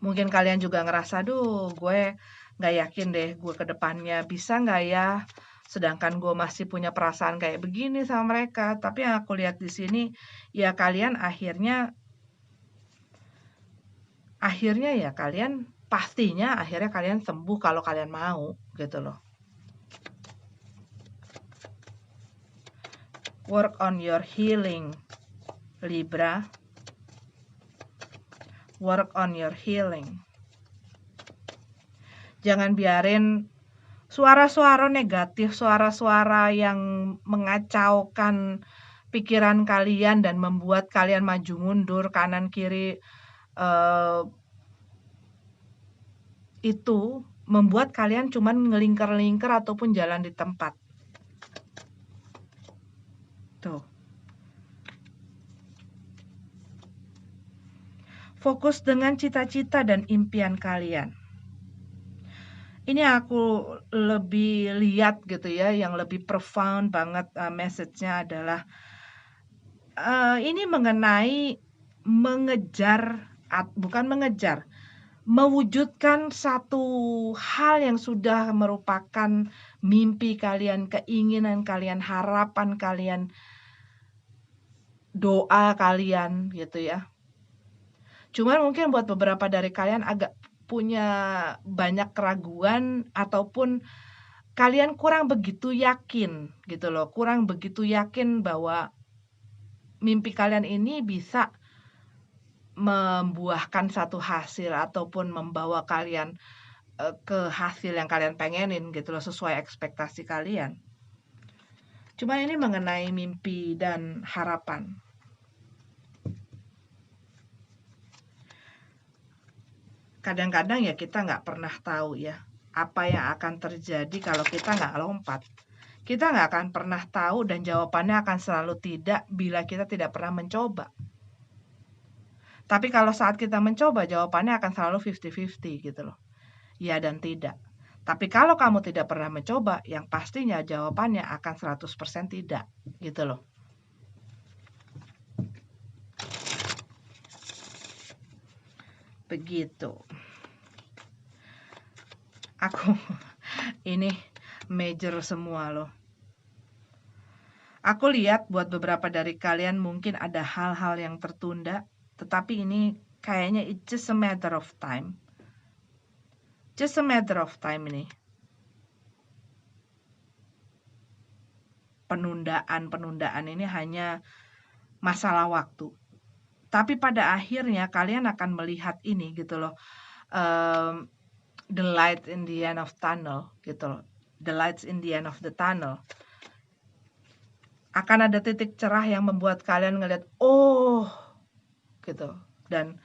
Mungkin kalian juga ngerasa, gue nggak yakin deh gue ke depannya bisa nggak ya, sedangkan gue masih punya perasaan kayak begini sama mereka. Tapi yang aku lihat di sini, ya kalian akhirnya ya pastinya akhirnya kalian sembuh kalau kalian mau, gitu loh. Work on your healing, Libra. Work on your healing. Jangan biarin suara-suara negatif, suara-suara yang mengacaukan pikiran kalian dan membuat kalian maju mundur kanan kiri, itu membuat kalian cuman ngelingkar-lingkar ataupun jalan di tempat. Tuh. Fokus dengan cita-cita dan impian kalian. Ini aku lebih lihat gitu ya, yang lebih profound banget message-nya adalah ini mengenai mewujudkan satu hal yang sudah merupakan mimpi kalian, keinginan kalian, harapan kalian, doa kalian gitu ya. Cuman mungkin buat beberapa dari kalian agak punya banyak keraguan ataupun kalian kurang begitu yakin gitu loh, kurang begitu yakin bahwa mimpi kalian ini bisa membuahkan satu hasil ataupun membawa kalian ke hasil yang kalian pengenin gitu loh, sesuai ekspektasi kalian. Cuma ini mengenai mimpi dan harapan. Kadang-kadang ya kita nggak pernah tahu ya apa yang akan terjadi kalau kita nggak lompat. Kita nggak akan pernah tahu dan jawabannya akan selalu tidak bila kita tidak pernah mencoba. Tapi kalau saat kita mencoba, jawabannya akan selalu 50-50 gitu loh. Ya dan tidak. Tapi kalau kamu tidak pernah mencoba, yang pastinya jawabannya akan 100% tidak gitu loh. Begitu. Aku ini major semua loh. Aku lihat buat beberapa dari kalian mungkin ada hal-hal yang tertunda, tetapi ini kayaknya it's just a matter of time. Just a matter of time ini. Penundaan ini hanya masalah waktu. Tapi pada akhirnya kalian akan melihat ini gitu loh. The light in the end of tunnel gitu loh. The lights in the end of the tunnel. Akan ada titik cerah yang membuat kalian ngeliat, oh gitu. Dan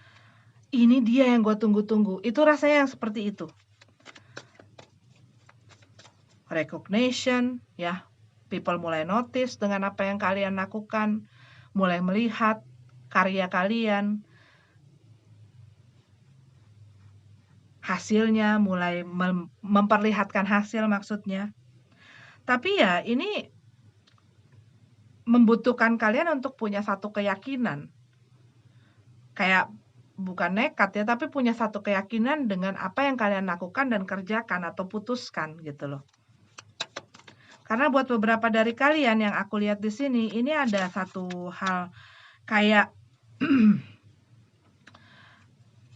ini dia yang gue tunggu-tunggu. Itu rasanya yang seperti itu. Recognition, ya. People mulai notice dengan apa yang kalian lakukan. Mulai melihat karya kalian. Hasilnya mulai memperlihatkan hasil maksudnya. Tapi ya ini membutuhkan kalian untuk punya satu keyakinan. Kayak bukan nekat ya, tapi punya satu keyakinan dengan apa yang kalian lakukan dan kerjakan atau putuskan gitu loh. Karena buat beberapa dari kalian yang aku lihat di sini, ini ada satu hal kayak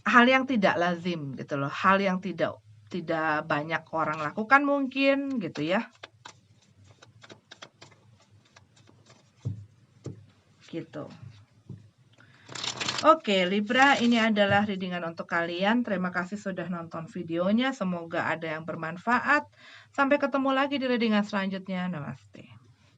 hal yang tidak lazim gitu loh, hal yang tidak banyak orang lakukan mungkin gitu ya. Gitu. Oke, Libra, ini adalah readingan untuk kalian. Terima kasih sudah nonton videonya. Semoga ada yang bermanfaat. Sampai ketemu lagi di readingan selanjutnya. Namaste.